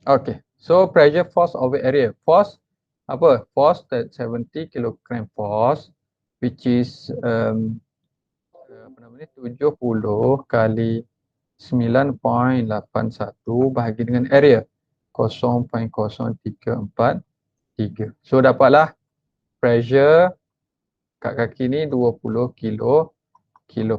Okay, so pressure, force over area. Force apa? Force that 70 kilogram force, which is apa nama ni, 70 kali 9.81 bahagi dengan area 0.0343. So dapatlah pressure kat kaki ni 20 kilo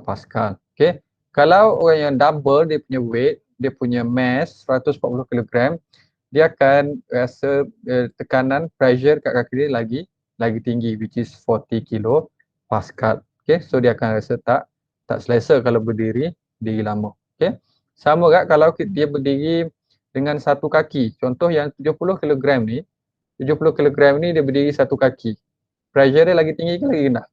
Pascal. Okay. Kalau orang yang double dia punya weight, dia punya mass 140 kilogram, dia akan rasa tekanan pressure kat kaki dia lagi tinggi, which is 40 kilo Pascal. Okay. So dia akan rasa tak selesa kalau berdiri lama. Okay. Sama juga kalau dia berdiri dengan satu kaki. Contoh yang 70 kilogram ni, 70 kilogram ni dia berdiri satu kaki. Pressure dia lagi tinggi ke lagi rendah?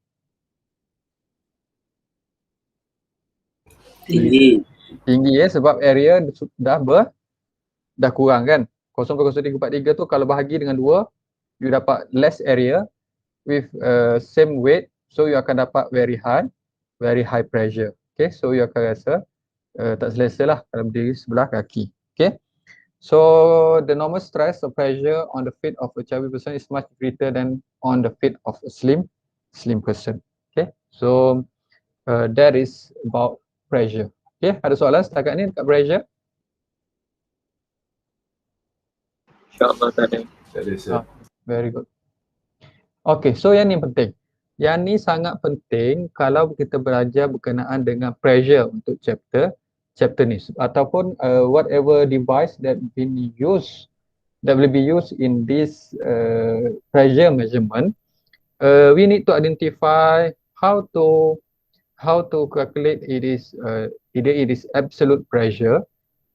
Tinggi ya, sebab area dah kurang kan. 0.0343 tu kalau bahagi dengan 2, you dapat less area with same weight, so you akan dapat very high pressure. Okay, so you akan rasa tak selesa lah kalau berdiri sebelah kaki. Okay, so the normal stress or pressure on the feet of a chubby person is much greater than on the feet of a slim person. Okay, so that is about pressure. Okay, ada soalan setakat ni dekat pressure? InsyaAllah tak ada. Very good. Okay, so yang ni penting. Yang ni sangat penting kalau kita belajar berkenaan dengan pressure untuk chapter ni, ataupun whatever device that will be used in this pressure measurement. We need to identify how to calculate it is either it is absolute pressure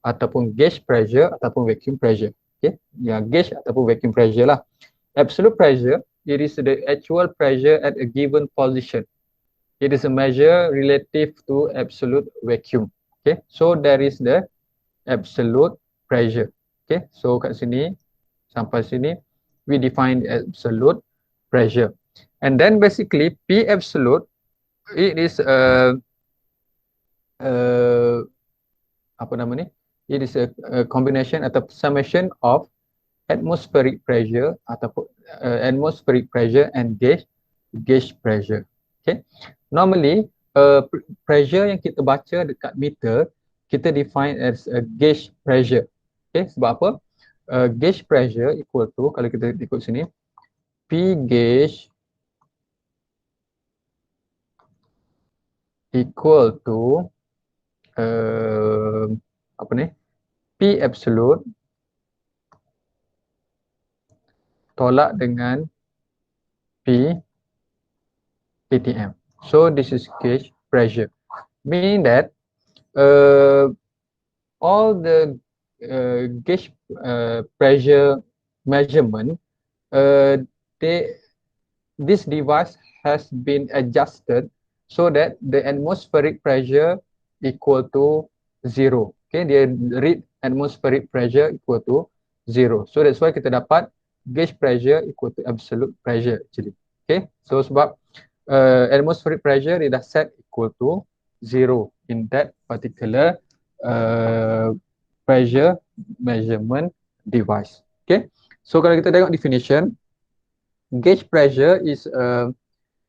ataupun gauge pressure ataupun vacuum pressure. Okay, ya, gauge ataupun vacuum pressure lah. Absolute pressure, it is the actual pressure at a given position. It is a measure relative to absolute vacuum. Okay, so there is the absolute pressure. Okay, so kat sini sampai sini we define absolute pressure. And then basically P absolute, it is apa nama ni? It is a combination atau summation of atmospheric pressure ataupun atmospheric pressure and gauge pressure. Okay. Normally pressure yang kita baca dekat meter kita define as a gauge pressure. Okay. Sebab apa? Gauge pressure equal to, kalau kita ikut sini, P gauge equal to apa ni? P absolute tolak dengan P ATM. So this is gauge pressure, meaning that all the gauge pressure measurement, this device has been adjusted so that the atmospheric pressure equal to 0. Okay, dia read atmospheric pressure equal to 0. So that's why kita dapat gauge pressure equal to absolute pressure actually. Okay, so sebab atmospheric pressure dia dah set equal to 0 in that particular pressure measurement device. Okay, so kalau kita tengok definition, gauge pressure is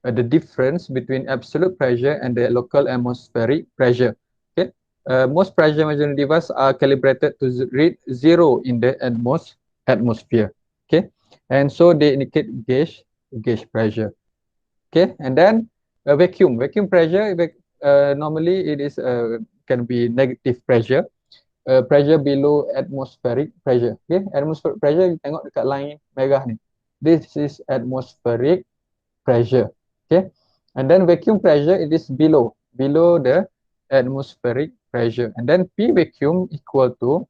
the difference between absolute pressure and the local atmospheric pressure. Okay, most pressure measurement devices are calibrated to read 0 in the atmosphere. Okay, and so they indicate gauge pressure. Okay, and then vacuum pressure, normally it is can be negative pressure, pressure below atmospheric pressure. Okay, atmospheric pressure tengok dekat line merah ni, this is atmospheric pressure. Okay, and then vacuum pressure, it is below the atmospheric pressure, and then P vacuum equal to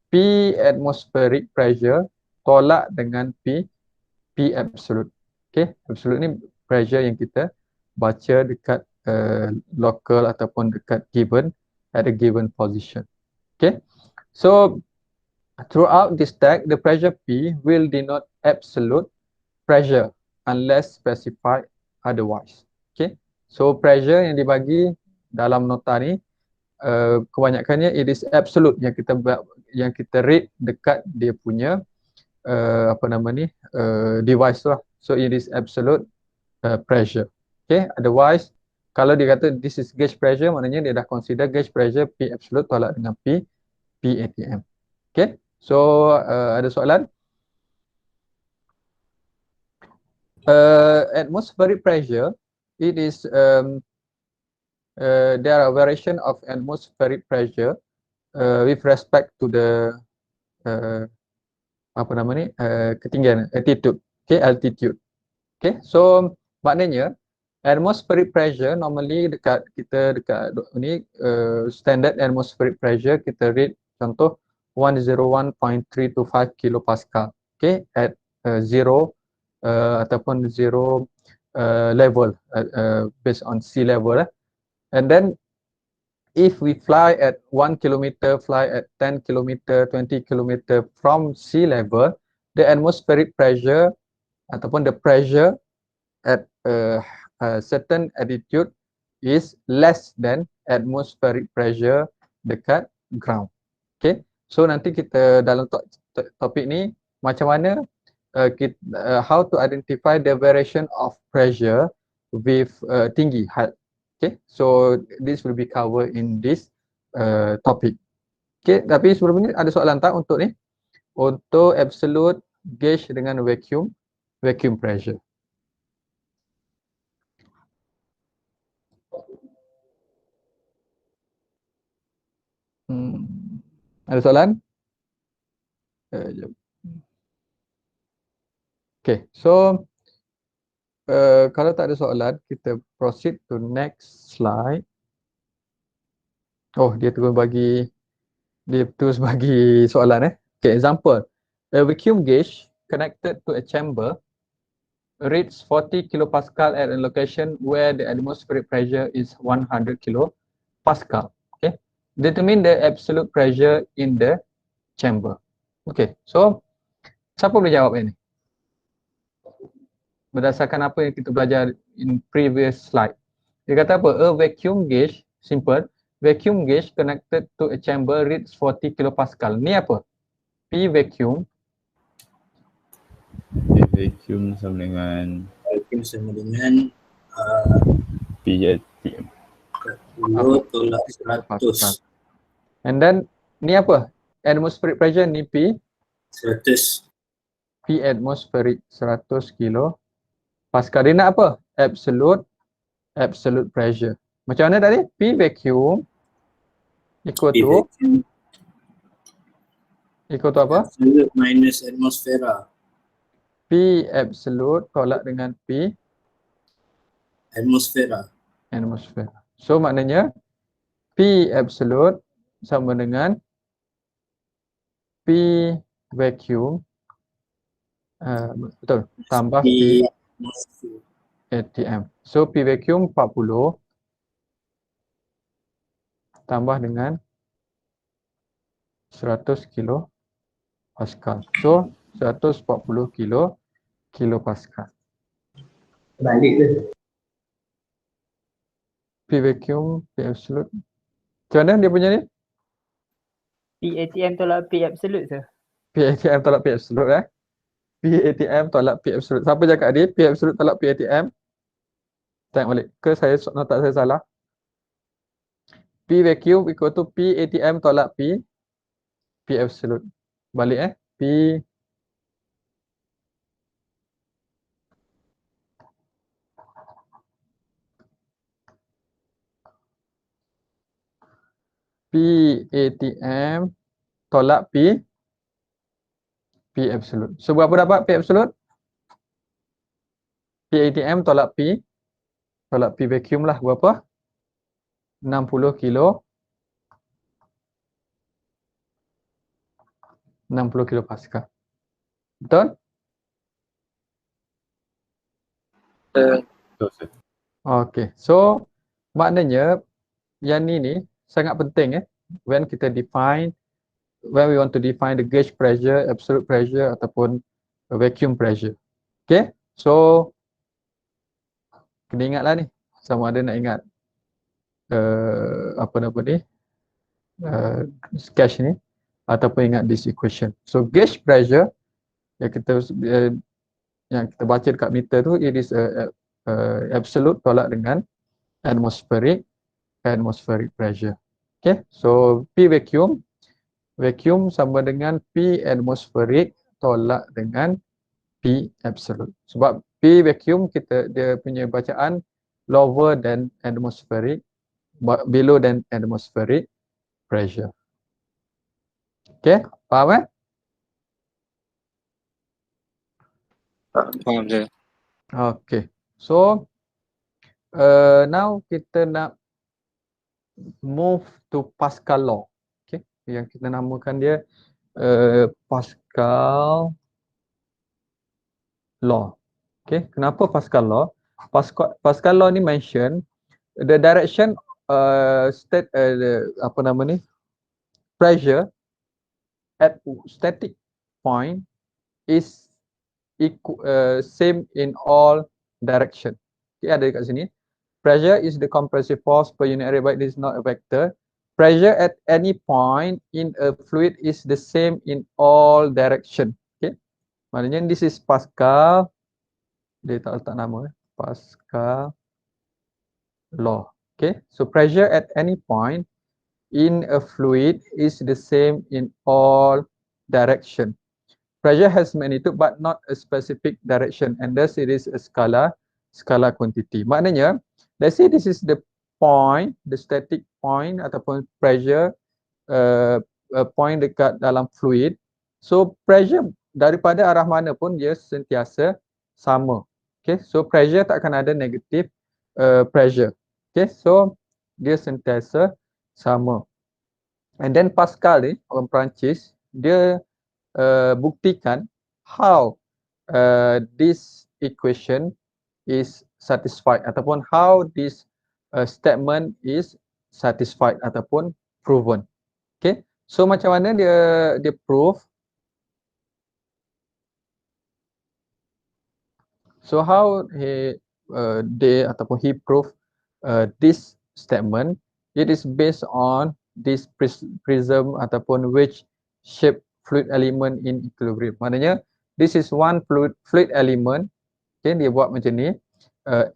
P atmospheric pressure tolak dengan P absolute. Okay, absolute ni pressure yang kita baca dekat local ataupun dekat at a given position. Okay, so throughout this tag, the pressure P will denote absolute pressure unless specified otherwise. Okay, so pressure yang dibagi dalam nota ni kebanyakannya it is absolute yang kita read dekat dia punya device tu lah. So it is absolute pressure. Okay, otherwise kalau dia kata this is gauge pressure, maknanya dia dah consider gauge pressure P absolute tolak dengan P atm. Okay, so ada soalan? Atmospheric pressure, it is there are variation of atmospheric pressure with respect to the ketinggian, altitude. Okay, altitude. Okay, so maknanya atmospheric pressure normally dekat ni standard atmospheric pressure kita read contoh 101.325 kilopascal. Okay, at zero ataupun zero level based on sea level. And then if we fly at 1 kilometer, fly at 10 kilometer, 20 kilometer from sea level, the atmospheric pressure ataupun the pressure at a certain altitude is less than atmospheric pressure dekat ground. Okay, so nanti kita dalam topik ni macam mana how to identify the variation of pressure with tinggi height. Okay, so this will be covered in this topic. Okay, tapi sebelum ni ada soalan tak untuk ni? Untuk absolute gauge dengan vacuum pressure. Ada soalan? Okay, so kalau tak ada soalan, kita proceed to next slide. Oh, dia terus bagi soalan Okay, example. A vacuum gauge connected to a chamber reads 40 kilopascal at a location where the atmospheric pressure is 100 kilopascal. Okay, determine the absolute pressure in the chamber. Okay, so siapa boleh jawab ini? Berdasarkan apa yang kita belajar in previous slide. Dia kata apa? A vacuum gauge, simple. Vacuum gauge connected to a chamber reads 40 kilopascal. Ni apa? P vacuum. Vacuum sama dengan P atm. 10 tolak 100. And then ni apa? Atmospheric pressure ni P 100. P atmospheric 100 kilo pascal. Dia nak apa? Absolute pressure. Macam mana tadi? P vacuum equal to apa? Absolute minus atmosfera. P absolute tolak dengan P Atmosfera. So maknanya P absolute sama dengan P vacuum betul, tambah P atm. So P vacuum 40 tambah dengan 100 kilo pascal. So 140 kilo pascal. Balik tu. P vacuum, P absolute. Macam mana dia punya ni? P atm tolak P absolute tu. P atm tolak P absolute P atm tolak P absolute. Siapa cakap dia? P absolute tolak P atm. Tengok balik. Ke saya notak saya salah? P vacuum equal to P atm tolak P absolute. Balik P atm tolak P absolute. So berapa dapat P absolute? P atm tolak P vacuum lah berapa? 60 kilo pascal. Betul? Okay. So maknanya yang ni sangat penting when we want to define the gauge pressure, absolute pressure ataupun vacuum pressure. Okay? So kena ingatlah ni, sama ada nak ingat sketch ni ataupun ingat this equation. So gauge pressure yang kita baca dekat meter tu, it is absolute tolak dengan atmospheric pressure. Okay, so P vacuum sama dengan P atmospheric tolak dengan P absolute. Sebab P vacuum dia punya bacaan lower than atmospheric, below than atmospheric pressure. Okay, faham Faham saya. Okay, so now kita nak move to Pascal law. Okay, yang kita namakan dia Pascal law. Okay, kenapa Pascal law? Pascal law ni mention the direction pressure at static point is same in all direction. Okay, ada dekat sini. Pressure is the compressive force per unit area, but it is not a vector. Pressure at any point in a fluid is the same in all direction. Okay, maknanya this is Pascal. Dia tak letak nama. Pascal law. Okay, so pressure at any point in a fluid is the same in all direction. Pressure has magnitude but not a specific direction, and thus it is a scalar quantity. Maknanya, let's say this is the point, the static point ataupun pressure point dekat dalam fluid. So pressure daripada arah mana pun dia sentiasa sama. Okay, so pressure tak akan ada negative pressure. Okay, so dia sentiasa sama. And then Pascal ni, orang Perancis, dia buktikan how this equation is satisfied ataupun how this statement is satisfied ataupun proven. Okay, so macam mana dia prove? So how he prove this statement? It is based on this prism ataupun wedge shape fluid element in equilibrium. Maknanya this is one fluid element. Okay, dia buat macam ni,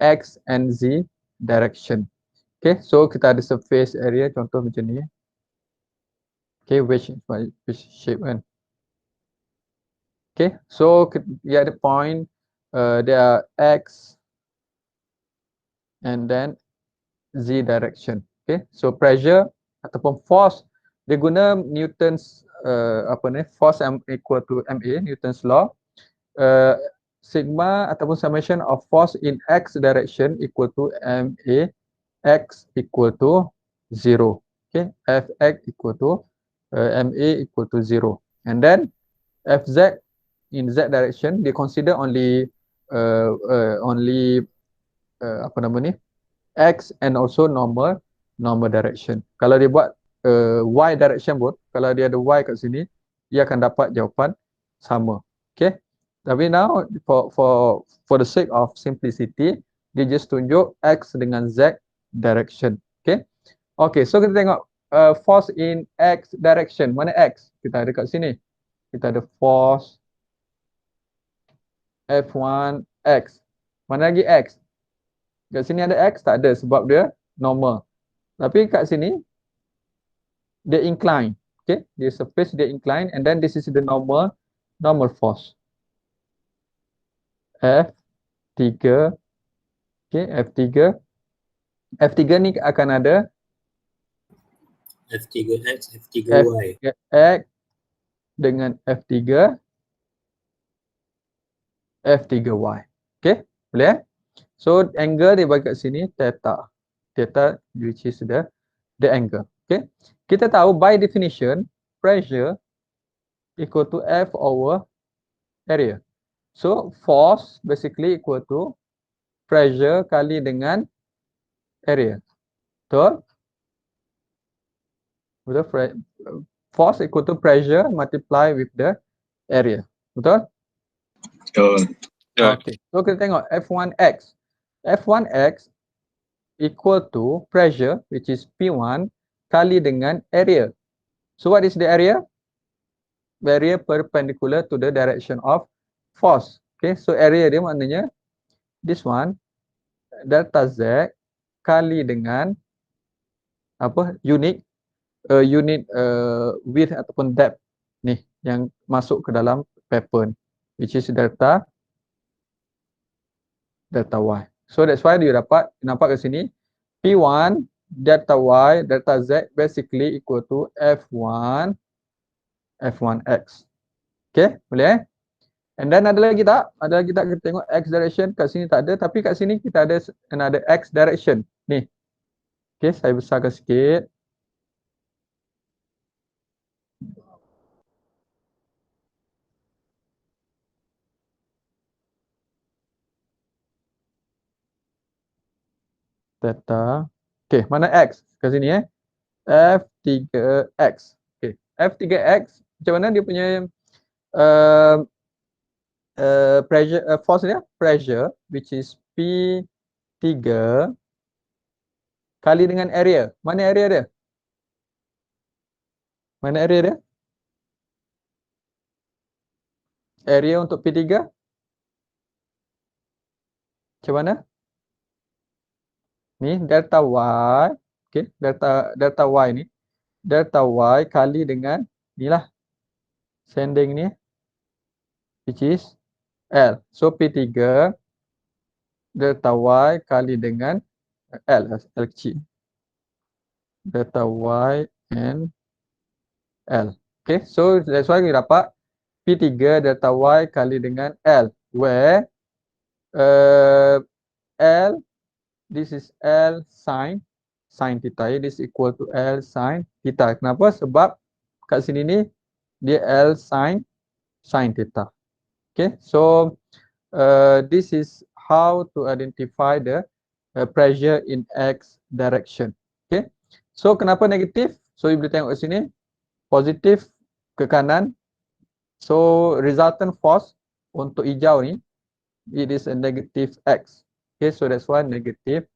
X and Z direction. Okay, so kita ada surface area contoh macam ni. Okay, wedge shape kan. Okay, so dia ada point, there are X and then Z direction. Okay, so pressure ataupun force, dia guna Newton's force equal to MA, Newton's law. Sigma ataupun summation of force in X direction equal to MA, X equal to 0. Okay, Fx equal to MA equal to 0. And then Fz in Z direction, they consider only X and also normal direction. Kalau dia buat Y direction pun, kalau dia ada Y kat sini, dia akan dapat jawapan sama. Okay, tapi now for the sake of simplicity, dia just tunjuk X dengan Z direction. Okay, okay, so kita tengok force in X direction. Mana X? Kita ada kat sini. Kita ada force F1X. Mana lagi X? Kat sini ada X? Tak ada sebab dia normal. Tapi kat sini dia incline. Okay, dia surface dia incline, and then this is the normal force. F3. Okay, F3 ni akan ada F3X, F3Y. X dengan F3Y. Okay, boleh? So angle dia bagi kat sini theta. Theta which is the angle. Okay, kita tahu by definition pressure equal to F over area. So force basically equal to pressure kali dengan area. Betul? Betul? Force equal to pressure multiply with the area. Betul? Betul. Okay. So kita tengok F1X. F1X equal to pressure which is P1 kali dengan area. So what is the area? Area perpendicular to the direction of force. Okay, so area dia maknanya this one, delta Z kali dengan apa, unit width ataupun depth ni yang masuk ke dalam paper ni, which is delta Y. So that's why dia dapat nampak ke sini P1 delta Y delta Z basically equal to F1X. Okay, boleh? And then ada lagi tak? Ada lagi tak kita tengok X direction? Kat sini tak ada, tapi kat sini kita ada another X direction. Ni. Okay, saya besarkan sikit. Theta. Okay, mana X? Kat sini F3X. Okay, F3X macam mana dia punya pressure, force dia? Pressure, which is P3 kali dengan area. Mana area dia? Mana area dia? Area untuk P3? Macam mana? Ni delta Y. Okay, delta Y ni. Delta Y kali dengan ni lah. Sending ni. Which is L. So P3 delta Y kali dengan L kecil. Delta Y and L. Okay, so that's why kita dapat P3 delta Y kali dengan L. Where L, this is L sin theta. This is equal to L sin theta. Kenapa? Sebab kat sini ni dia L sin theta. Okay, so this is how to identify the pressure in X direction. Okay, so kenapa negatif? So you boleh tengok kat sini, positif ke kanan. So resultant force untuk hijau ni, it is a negative X. Okay, so that's why negative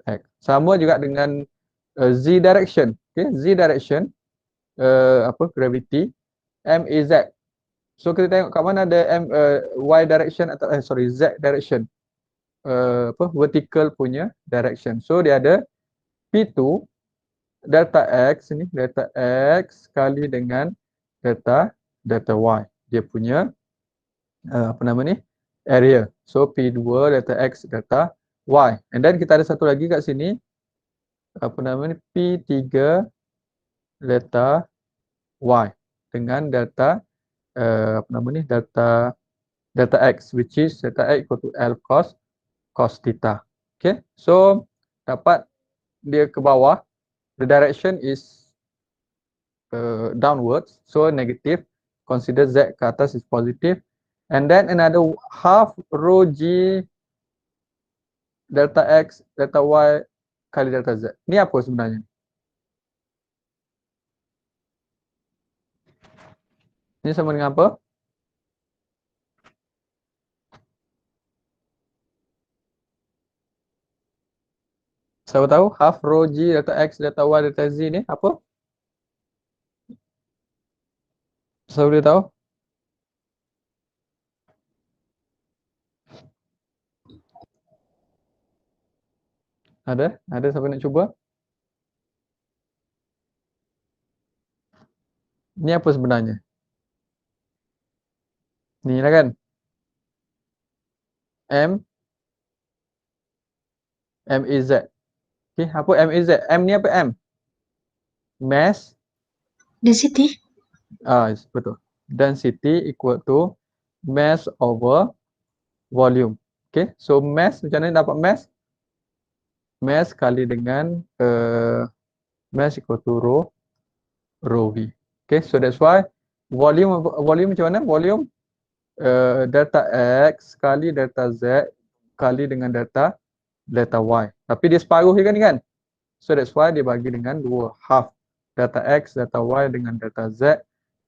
X. Sama juga dengan Z direction. Okay, Z direction, gravity, MAZ. So kita tengok kat mana ada Y direction atau Z direction. Vertical punya direction. So dia ada P2 delta X ni, delta X kali dengan delta Y. Dia punya area. So P2 delta X delta Y. And then kita ada satu lagi kat sini, P3 delta Y dengan delta delta X, which is delta X equal to L cos theta. Okay, so dapat dia ke bawah, the direction is downwards, so negative. Consider Z ke atas is positive. And then another half rho G delta X delta Y kali delta Z. Ni apa sebenarnya? Ini sama dengan apa? Siapa tahu? Half rho G delta X delta Y delta Z ni apa? Siapa boleh tahu? Ada? Ada siapa nak cuba? Ni apa sebenarnya? Ni lah kan? MAZ. Okay, apa MAZ? M ni apa M? Mass. Density. Yes, betul. Density equal to mass over volume. Okay, so mass macam mana dapat mass? Mass kali dengan mass equal to rho V. Okay, so that's why volume macam mana? Volume delta X kali delta Z kali dengan delta Y. Tapi dia separuh je kan ni kan? So that's why dia bagi dengan dua half. Delta X, delta Y dengan delta Z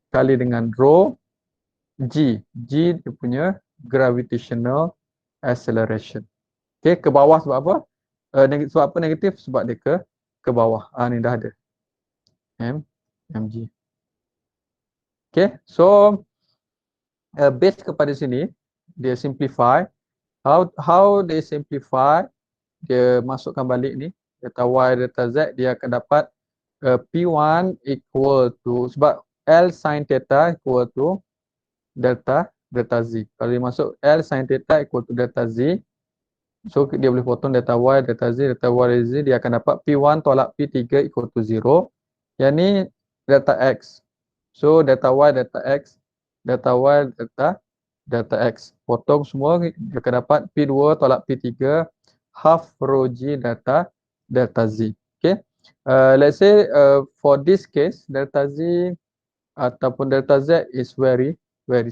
kali dengan rho G. G dia punya gravitational acceleration. Okay, ke bawah sebab apa? Sebab apa negatif? Sebab dia ke bawah. Ni dah ada. mg. Okay, so base kepada sini dia simplify. How they simplify? Dia masukkan balik ni data y, data z, dia akan dapat P1 equal to, sebab L sin theta equal to delta z. Kalau dia masuk L sin theta equal to delta z, so dia boleh potong delta y, delta z, dia akan dapat P1 tolak P3 equal to 0. Yang ni delta x. So delta y, delta x, delta y, delta x. Potong semua, dia akan dapat P2 tolak P3 half rho g delta z. Okay. Let's say for this case, delta z ataupun delta z is very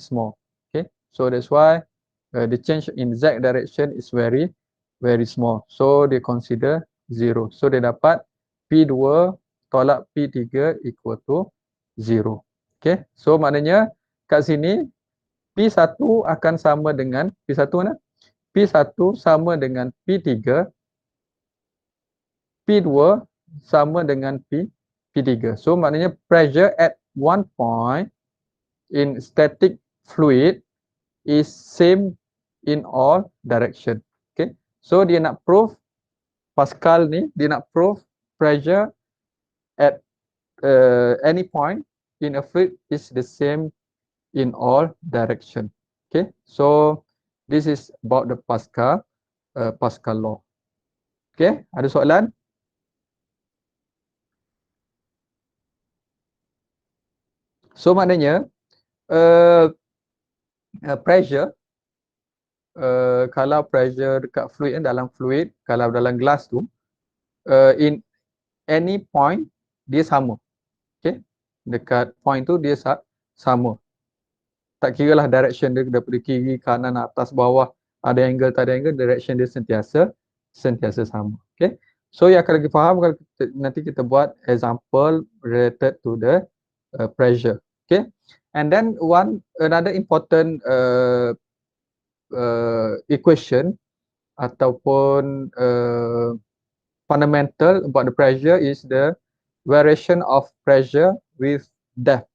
small. Okay. So that's why the change in z direction is very small. So they consider 0. So dia dapat P2 tolak P3 equal to 0. Okay. So maknanya kat sini P1 akan sama dengan P1 mana? P1 sama dengan P3. P2 sama dengan P3. So maknanya pressure at one point in static fluid is same in all direction. Okay. So dia nak prove Pascal ni, dia nak prove pressure at any point in a fluid is the same in all direction. Okay. So this is about the Pascal law. Okay. Ada soalan? So maknanya pressure, kalau pressure dekat fluid, dalam fluid, kalau dalam gelas tu, in any point dia sama. Okay. Dekat point tu dia sama. Tak kira lah direction dia daripada kiri, kanan, atas, bawah, ada angle, tak ada angle, direction dia sentiasa sama. Okay. So yang akan lagi faham kalau nanti kita buat example related to the pressure. Okay. And then another important equation ataupun fundamental about the pressure is the variation of pressure with depth.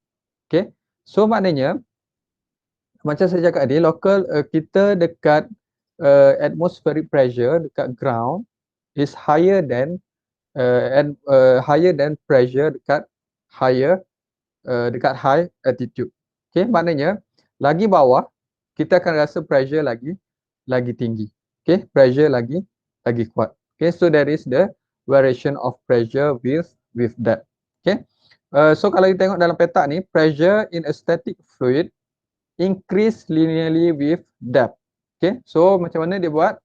Okay. So maknanya macam saya cakap tadi, local kita dekat atmospheric pressure dekat ground is higher than pressure dekat high altitude. Okay, maknanya lagi bawah kita akan rasa pressure lagi tinggi. Okay, pressure lagi kuat. Okay, so that is the variation of pressure with depth. Okay, so kalau kita tengok dalam peta ni, pressure in a static fluid increase linearly with depth. Okay, so macam mana dia buat?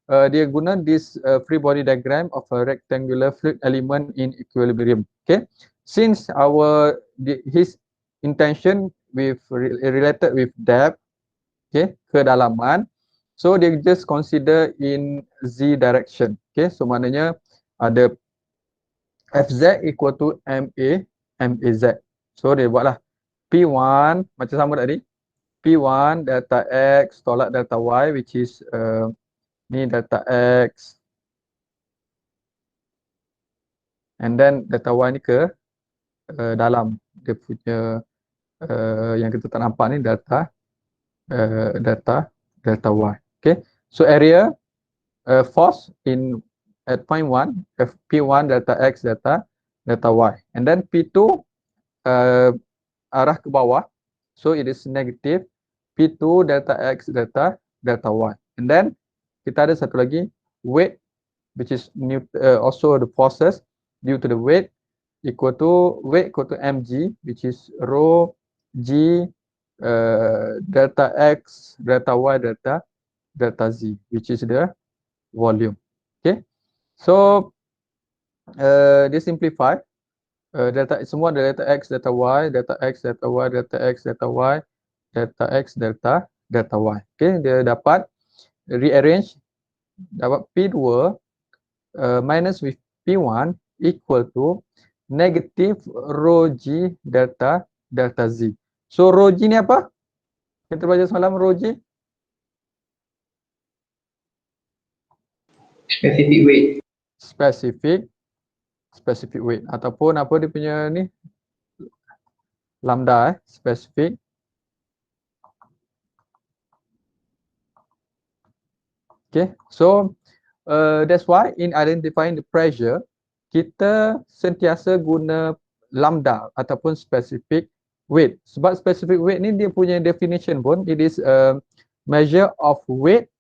Dia guna this free body diagram of a rectangular fluid element in equilibrium. Okay, since his intention related with depth, okay, kedalaman, so dia just consider in z direction. Okay, so maknanya ada Fz equal to MAZ. So dia buatlah P1 macam sama tadi, P1 delta X tolak delta Y, which is ni delta X, and then delta Y ni ke dalam dia punya yang kita tak nampak ni delta Y. Okay, so area force at point 1, P1 delta X delta Y, and then P2 arah ke bawah, so it is negative P2 delta X delta Y, and then kita ada satu lagi weight, which is also the forces due to the weight equal to mg, which is rho g delta X delta Y delta Z, which is the volume. Okay, so they simplify semua delta X delta Y delta X delta Y delta X delta Y delta X delta Y. Okay, dia dapat rearrange, dapat P2 minus with P1 equal to negative rho G delta Z. So rho G ni apa? Kita baca semalam rho G. Specific weight. specific weight ataupun apa dia punya ni lambda specific okay. So that's why in identifying the pressure kita sentiasa guna lambda ataupun specific weight. Sebab specific weight ni dia punya definition pun it is a measure of weight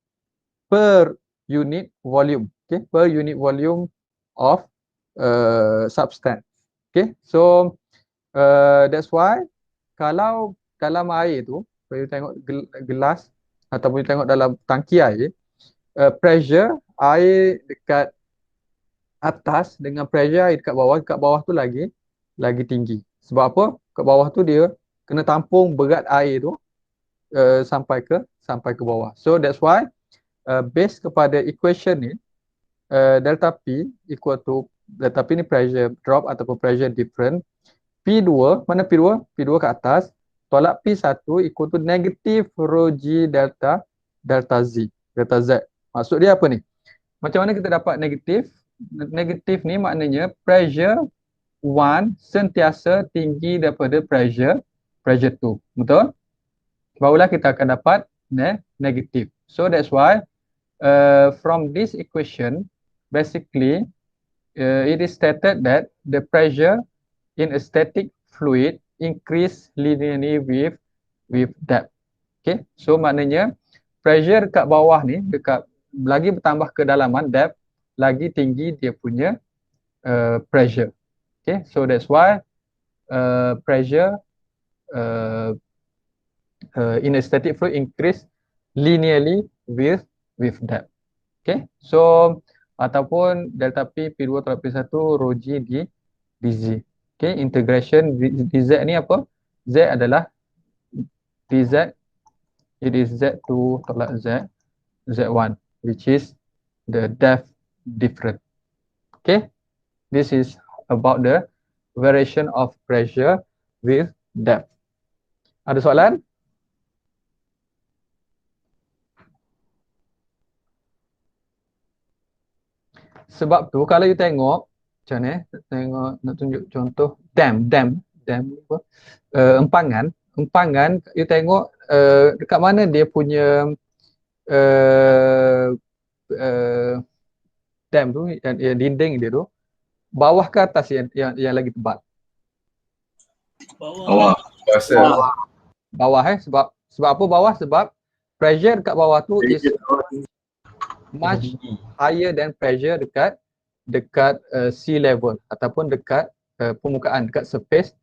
per unit volume, okay, per unit volume of substance. Okay, so that's why kalau dalam air tu, kalau you tengok gelas ataupun you tengok dalam tangki air, pressure air dekat atas dengan pressure air dekat bawah tu lagi tinggi. Sebab apa? Kat bawah tu dia kena tampung berat air tu sampai ke bawah. So that's why based kepada equation ni delta P equal to delta P ni pressure drop ataupun pressure different. P2, mana P2? P2 ke atas, tolak P1 equal to negative rho G delta Z. Maksud dia apa ni? Macam mana kita dapat negatif? Negatif ni maknanya pressure 1 sentiasa tinggi daripada pressure 2. Betul? Barulah kita akan dapat negatif. So that's why from this equation basically it is stated that the pressure in a static fluid increase linearly with depth. Okay, so maknanya pressure dekat bawah ni lagi bertambah kedalaman depth lagi tinggi dia punya pressure. Okay, so that's why pressure in a static fluid increase linearly with depth. Okay, so ataupun delta P P2 tolak P1 rho G dz. Okay, integration dz ni apa? Z adalah dz, it is Z2 tolak Z1 which is the depth difference. Okay, this is about the variation of pressure with depth. Ada soalan? Sebab tu kalau you tengok macam ni, tengok nak tunjuk contoh dam apa? Empangan you tengok dekat mana dia punya dam tu yang dinding dia tu bawah ke atas yang lagi tebal? Bawah. Bawah sebab apa bawah? Sebab pressure dekat bawah tu is much higher than pressure dekat sea level ataupun dekat permukaan, dekat surface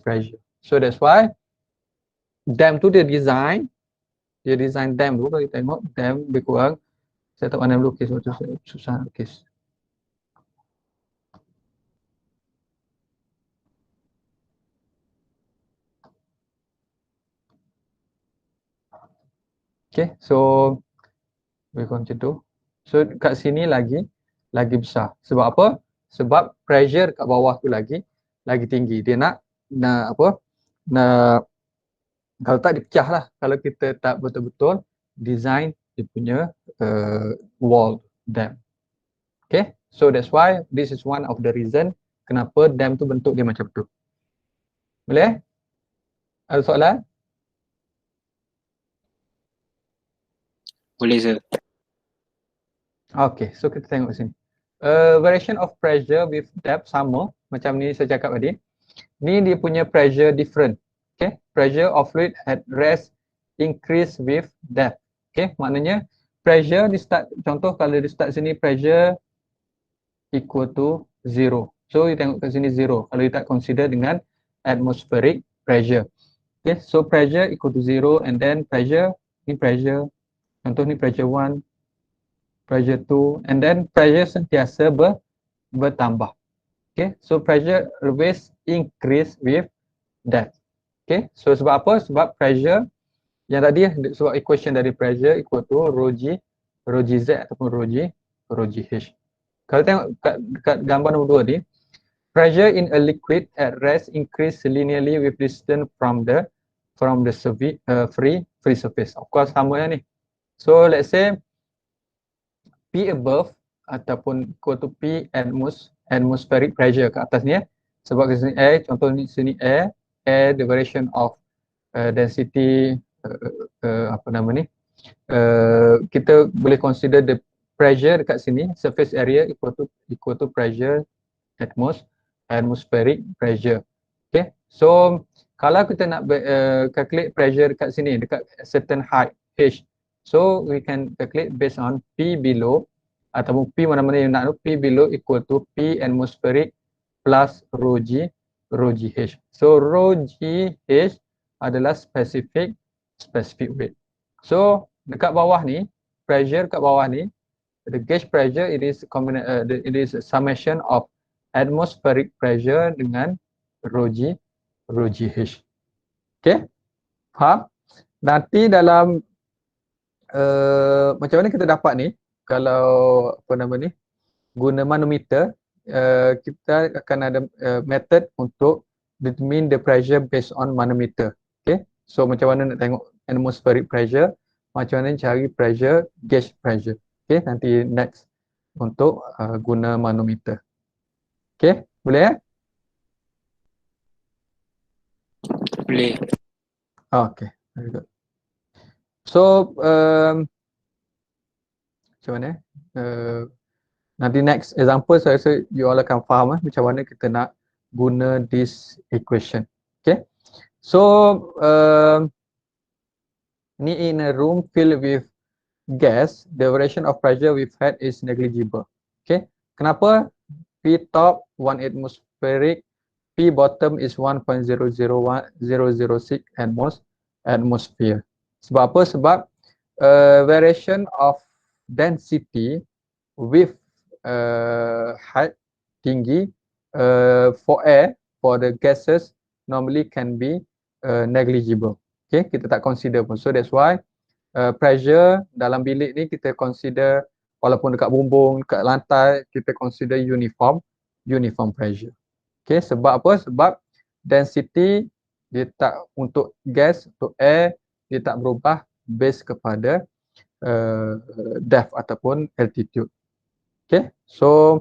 pressure. So that's why dam tu dia design dam tu. Kalau kita tengok dam lebih kurang, saya tak pandai melukis waktu susah lukis. Okay, so lebih kurang macam tu. So kat sini lagi besar. Sebab apa? Sebab pressure kat bawah tu lagi tinggi. Dia nak apa? Kalau tak dipecah lah. Kalau kita tak betul-betul design dia punya wall dam. Okay, so that's why this is one of the reason kenapa dam tu bentuk dia macam tu. Boleh? Ada soalan? Boleh sir. Okay, so kita tengok sini. Variation of pressure with depth sama macam ni saya cakap tadi. Ni dia punya pressure different. Okay, pressure of fluid at rest increase with depth. Okay, maknanya pressure di start, contoh kalau di start sini pressure equal to 0. So you tengok kat sini 0 kalau you tak consider dengan atmospheric pressure. Okay, so pressure equal to 0 and then pressure, ni pressure, contoh ni pressure 1, pressure 2 and then pressure sentiasa bertambah. Okay, so pressure always increase with depth. Okay, so sebab apa? Sebab pressure yang tadi, sebab equation dari pressure equal to rho G Z ataupun rho G H. Kalau tengok kat gambar nombor 2 ni, pressure in a liquid at rest increase linearly with distance from the free surface. Of course sama yang ni. So let's say P above ataupun equal to P atmospheric pressure kat atas ni sebab kat sini air, contoh ni sini air the variation of density apa nama ni, kita boleh consider the pressure dekat sini, surface area equal to pressure atmospheric pressure. Okay, so kalau kita nak calculate pressure dekat sini dekat certain height H, so we can calculate based on P below ataupun P mana-mana yang nak, P below equal to P atmospheric plus rho GH. So rho GH adalah specific weight. So dekat bawah ni, pressure dekat bawah ni, the gauge pressure it is a summation of atmospheric pressure dengan rho GH. Okay, faham? Nanti dalam macam mana kita dapat ni, kalau apa nama ni, guna manometer, kita akan ada method untuk determine the pressure based on manometer. Okay, so macam mana nak tengok atmospheric pressure, macam mana cari pressure, gauge pressure. Okay, nanti next untuk guna manometer. Okay, boleh ya? Boleh. Okay, very good. So macam mana? Nanti next example saya rasa you all akan faham macam mana kita nak guna this equation. Okay, so ni in a room filled with gas, the variation of pressure we've had is negligible. Okay, kenapa? P top 1 atmospheric, P bottom is 1.001006 atmosphere. Sebab apa? Sebab variation of density with height tinggi for air, for the gases normally can be negligible. Okay, kita tak consider pun. So that's why pressure dalam bilik ni kita consider, walaupun dekat bumbung, dekat lantai, kita consider uniform pressure. Okay, sebab apa? Sebab density dia tak, untuk gas, untuk air, dia tak berubah based kepada depth ataupun altitude. Okay, so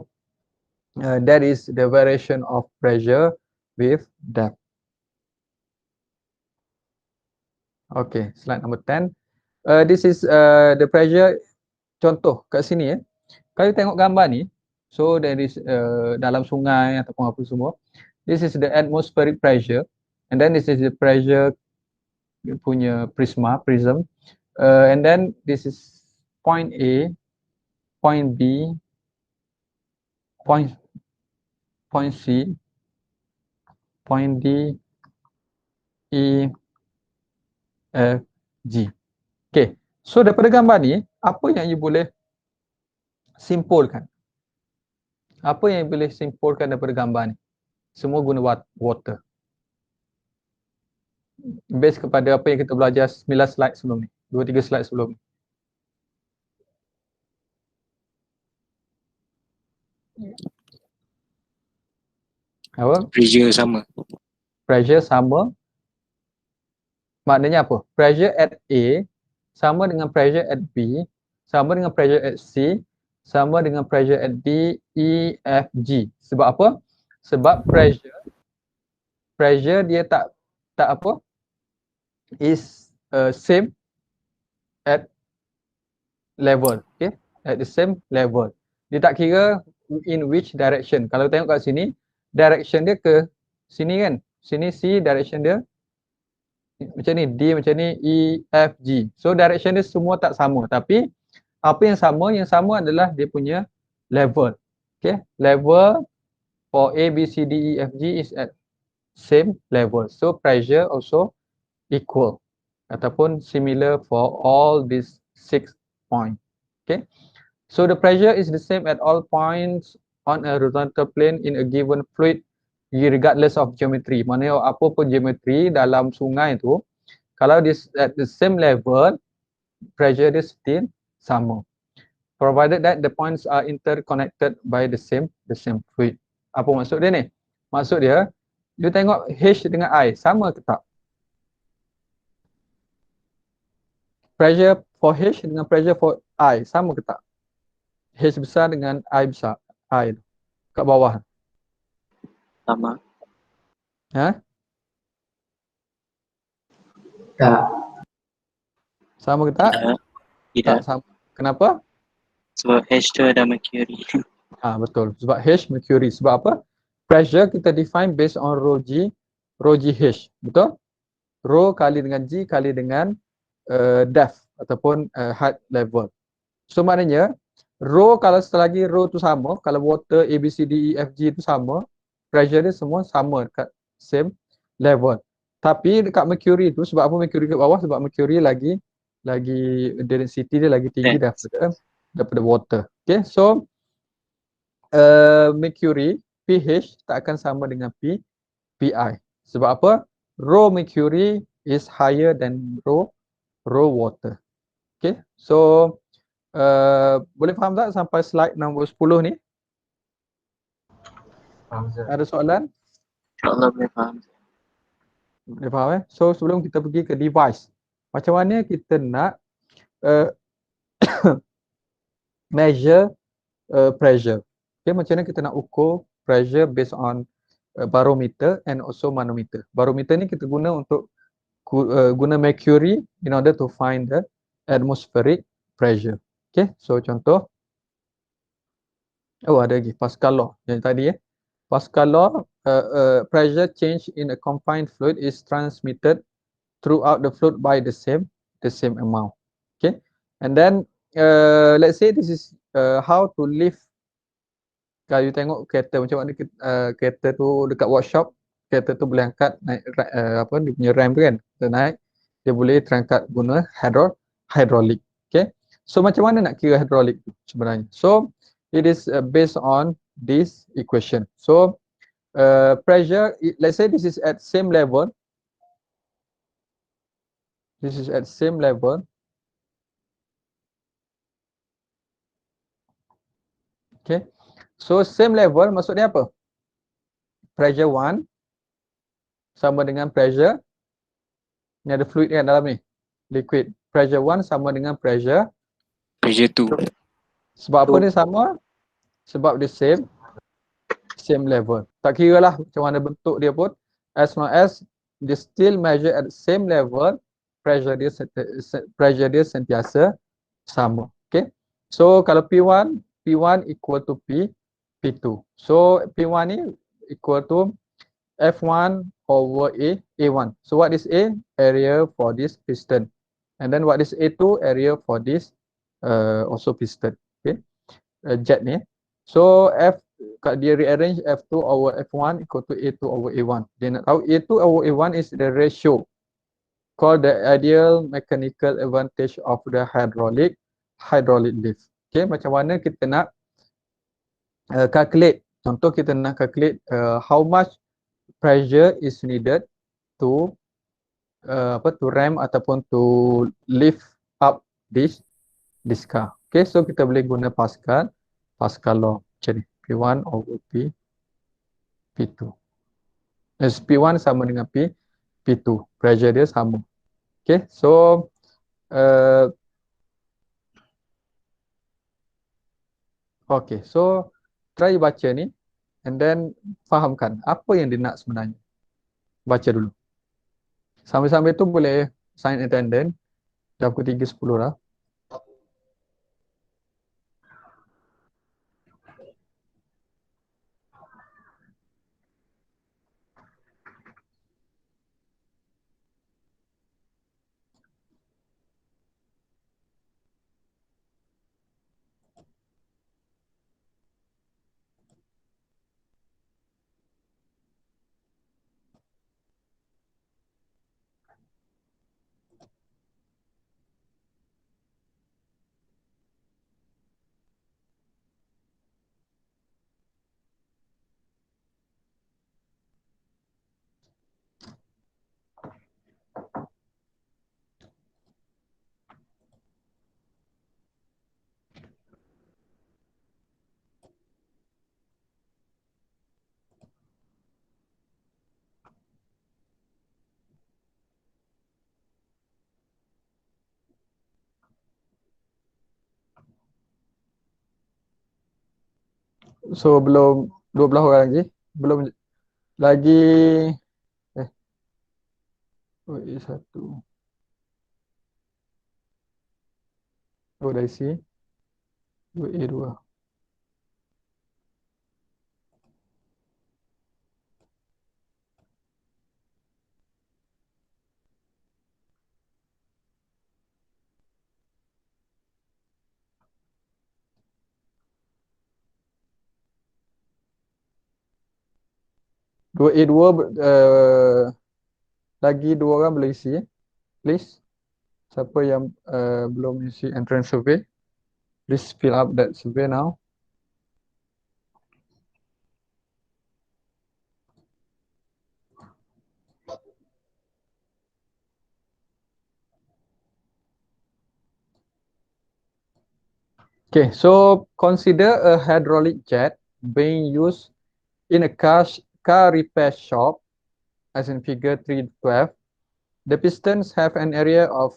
that is the variation of pressure with depth. Okay, slide number 10. This is the pressure. Contoh kat sini kalau tengok gambar ni, so there is dalam sungai ataupun apa semua, this is the atmospheric pressure, and then this is the pressure punya prism, and then this is point A, point B, point C, point D, E, F, G. Okay, so daripada gambar ni, apa yang you boleh simpulkan? Apa yang you boleh simpulkan daripada gambar ni? Semua guna water. Based kepada apa yang kita belajar 9 slide sebelum ni, 2-3 slide sebelum ni. Apa? Pressure sama. Pressure sama. Maknanya apa? Pressure at A sama dengan pressure at B, sama dengan pressure at C, sama dengan pressure at D, E, F, G. Sebab apa? Sebab pressure dia tak apa? Is same at level. Okay? At the same level. Dia tak kira in which direction. Kalau tengok kat sini, direction dia ke sini kan? Sini C, direction dia macam ni, D macam ni, E, F, G. So direction dia semua tak sama, tapi apa yang sama? Yang sama adalah dia punya level. Okay, level for A, B, C, D, E, F, G is at same level. So pressure also equal ataupun similar for all these 6 points. Okay, so the pressure is the same at all points on a horizontal plane in a given fluid regardless of geometry. Maknanya apa pun geometri dalam sungai tu, kalau this at the same level, pressure dia still sama, provided that the points are interconnected by the same fluid. Apa maksud dia ni? Maksud dia, you tengok H dengan I sama ke tak? Pressure for H dengan pressure for I sama ke tak? H besar dengan I besar, I. kat bawah? Sama. Ha? Tak. Sama ke tak? Tidak. Tak Tidak. sama. Kenapa? Sebab H tu ada mercury. Betul. Sebab H mercury. Sebab apa? Pressure kita define based on rho G, rho GH. Betul? Rho kali dengan G kali dengan depth ataupun height level. So maknanya rho kalau selagi rho tu sama, kalau water A, B, C, D, E, F, G tu sama, pressure dia semua sama dekat same level. Tapi dekat mercury tu, sebab apa mercury kat bawah? Sebab mercury lagi density dia lagi tinggi daripada water. Okay, so mercury pH tak akan sama dengan PI. Sebab apa? Rho mercury is higher than rho water. Okay, so boleh faham tak sampai slide nombor 10 ni? Ada soalan? InsyaAllah boleh faham. Boleh faham So sebelum kita pergi ke device, macam mana kita nak uh, measure pressure? Okay, macam mana kita nak ukur pressure based on barometer and also manometer. Barometer ni kita guna untuk guna mercury in order to find the atmospheric pressure. Okay, so contoh. Oh, ada lagi Pascal law yang tadi Pascal law, pressure change in a confined fluid is transmitted throughout the fluid by the same amount. Okay, and then let's say this is how to lift. Kalau you tengok kereta macam mana kereta tu dekat workshop, kereta tu boleh angkat naik apa dia punya ramp tu kan, kita naik dia boleh terangkat guna hydraulic. Okay, so macam mana nak kira hydraulic tu sebenarnya? So it is based on this equation. So pressure, let's say this is at same level. This is at same level. Okay, so same level maksudnya apa? Pressure 1 sama dengan pressure, ni ada fluid kan dalam ni, liquid. Pressure 1 sama dengan pressure Pressure 2. sebab apa dia sama? Sebab dia same level. Tak kira lah macam mana bentuk dia pun, as long as dia still measure at the same level, pressure dia sentiasa sama. Okay, so kalau P1 equal to P2. So P1 ni equal to F1 over A1. So what is A? Area for this piston. And then what is A2? Area for this also piston. Okay, jet ni. So kalau dia rearrange F2 over F1 equal to A2 over A1. Dia nak tahu A2 over A1 is the ratio called the ideal mechanical advantage of the hydraulic lift. Okay, macam mana kita nak calculate. Contoh kita nak calculate how much pressure is needed to to ram ataupun to lift up this car. Okay, so kita boleh guna Pascal law macam ni. P1 over P2. P1 sama dengan P2. Pressure dia sama. Okay, so okay, so try baca ni and then fahamkan apa yang dia nak sebenarnya. Baca dulu. Sambil-sambil tu boleh sign attendance. Dah pukul 3.10 dah. So belum 12 orang lagi. Belum lagi. WE 1. Oh, dari sini. WE 2. WE 2 lagi 2 orang boleh isi. Please. Siapa yang belum isi entrance survey, please fill up that survey now. Okay, so consider a hydraulic jet being used in a car repair shop, as in figure 312. The pistons have an area of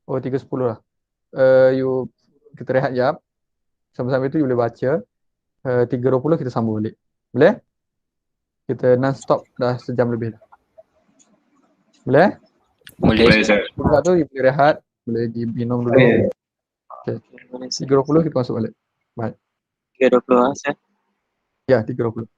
310 lah. Kita rehat jap. Sambil-sambil itu you boleh baca. 320 kita sambung balik. Boleh? Kita non-stop dah sejam lebih dah. Boleh? Boleh. Boleh, sir. Lepas tu you boleh rehat, boleh pergi minum dulu. Boleh, sir. 320 kita masuk balik. 320 sir. Ya, 320.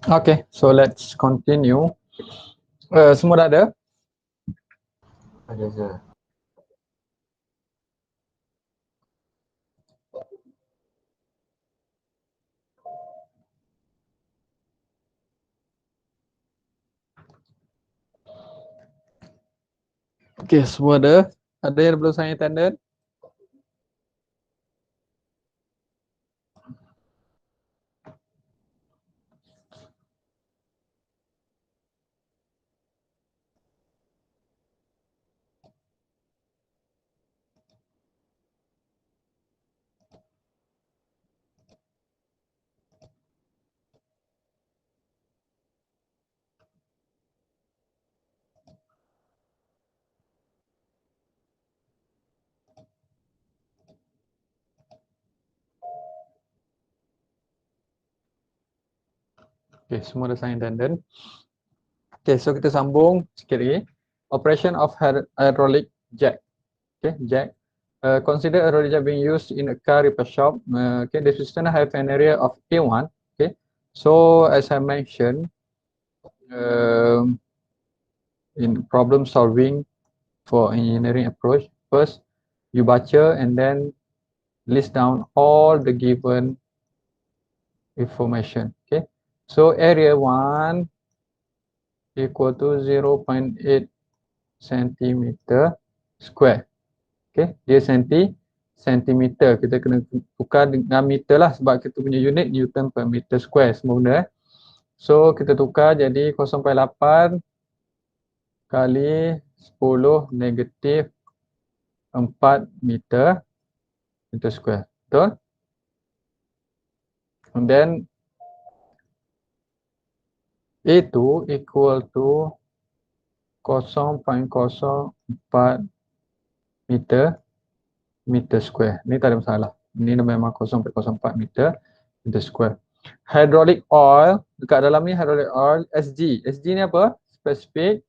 Okay, so let's continue. Semua dah ada? Ada je. Okay, semua ada? Ada yang belum sign attendance? Okay, semua dah sign attendance. Okay, so kita sambung sikit lagi. Operation of hydraulic jack. Okay, jack. Consider a hydraulic jack being used in a car repair shop. Okay, the system have an area of A1. Okay, so as I mentioned, in problem solving for engineering approach, first you baca and then list down all the given information. Okay, so area 1 equal to 0.8 centimeter square. Okay, dia sentimeter. Kita kena tukar dengan meter lah sebab kita punya unit Newton per meter square semua benda. So kita tukar jadi 0.8 kali 10 negatif 4 meter square. Betul? And then A2 equal to 0.04 meter square. Ni tak ada masalah. Ni memang 0.04 meter square. Hydraulic oil, dekat dalam ni hydraulic oil SG. SG ni apa? Specific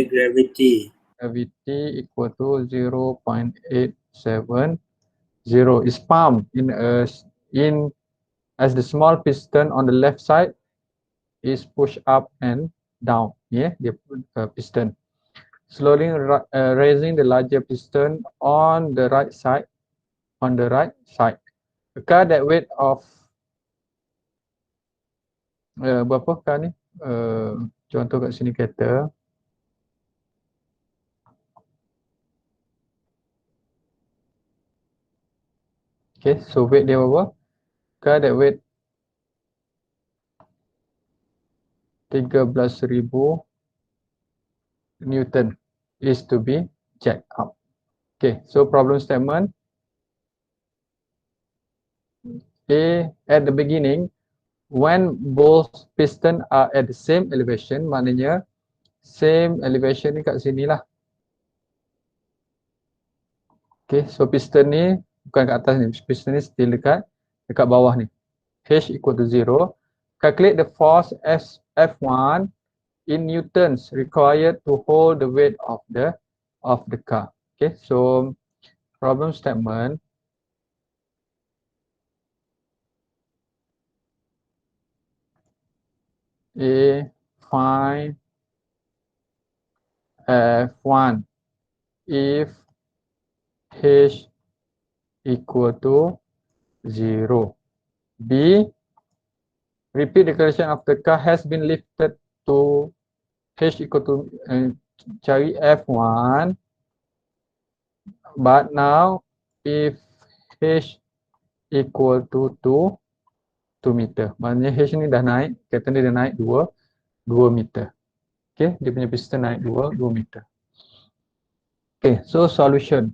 gravity equal to 0.870 is pumped in as the small piston on the left side is pushed up and down. Yeah, dia piston. Slowly raising the larger piston on the right side. A car that weight of berapa car ni? Contoh kat sini kata okay, so weight dia berapa? Car that weight 13,000 Newton is to be jacked up. Okay, so problem statement. A, at the beginning, when both piston are at the same elevation, maknanya same elevation ni kat sini lah. Okay, so piston ni bukan kat atas ni, piston ni still dekat bawah ni. H equal to 0. Calculate the force F1 in newtons required to hold the weight of the car. Okay, so problem statement. A, find F1 if H equal to 0. B, repeat the calculation of the car has been lifted to H equal to cari F1, but now if H equal to 2 meter. Maknanya H ni dah naik, kereta ni dah naik 2 meter. Okay, dia punya piston naik 2 meter. Okay, so solution.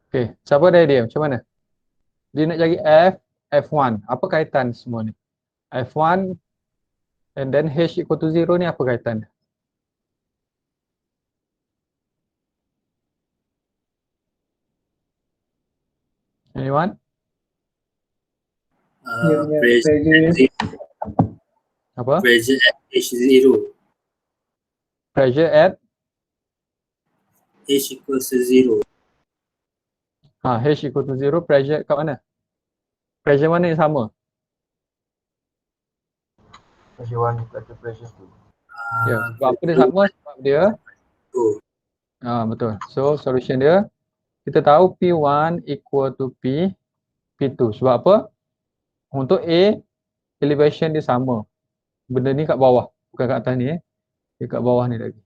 Okay, siapa ada idea macam mana? Dia nak cari F1. Apa kaitan semua ni? F1 and then H equal to 0 ni apa kaitan? Anyone? Apa? pressure at H0 Pressure at H equals to 0 H equal to 0, pressure kat mana? Pressure mana yang sama? Pressure 1 equal to pressure 2. Ya, sebab apa dia sama? Sebab dia betul. So solution dia kita tahu P1 equal to P2. Sebab apa? Untuk A, elevation dia sama. Benda ni kat bawah, bukan kat atas ni dia kat bawah ni lagi.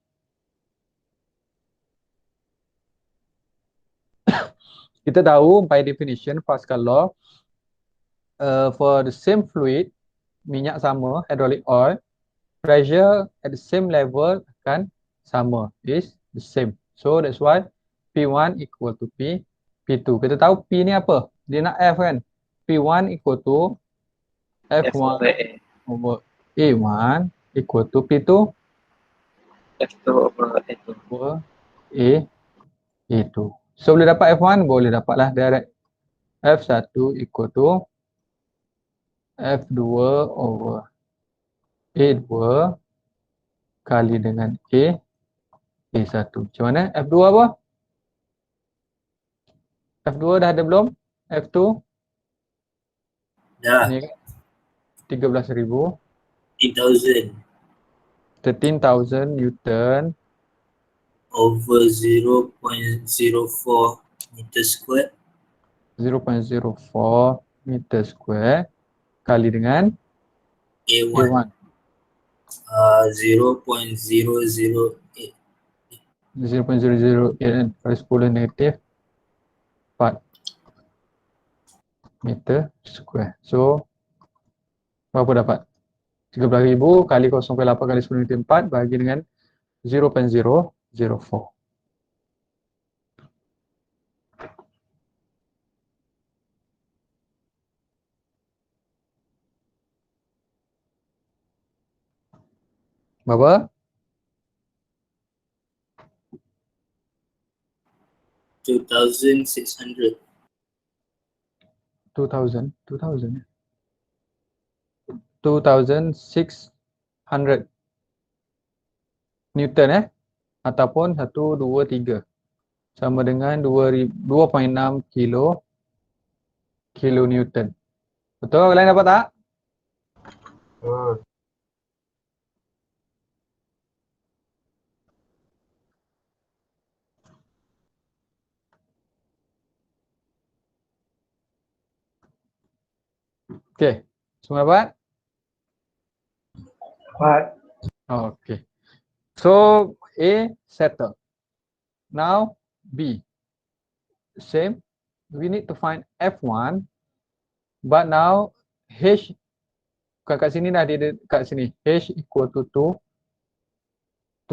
Kita tahu by definition Pascal law, for the same fluid, minyak sama, hydraulic oil, pressure at the same level akan sama, is the same. So that's why P1 equal to P2. Kita tahu P ni apa? Dia nak F kan? P1 equal to F1 over A1 equal to P2 F2 over A2. over A2. So boleh dapat F1? Boleh dapatlah direct. F1 equal to F2 over A2 kali dengan A1. Macam mana? F2 apa? F2 dah ada belum? F2? Dah. Ni kan? 13,000. 8,000 13,000 Newton over 0.04 meter square 0.04 meter square kali dengan A1 0.008 0.008 kan? Kali 10 negatif 4 meter square. So berapa dapat? 13,000 kali 0.8 kali 10 negatif 4 bagi dengan 0.004. Berapa? 2,600 2,000 2,600 Newton ataupun 1, 2, 3 sama dengan 2.6 kilo Newton. Betul? Kalian dapat tak? Okey. Semua dapat? Dapat. Okay. So A settle. Now B. Same. We need to find F1. But now H bukan kat sini dah, dia kat sini. H equal to 2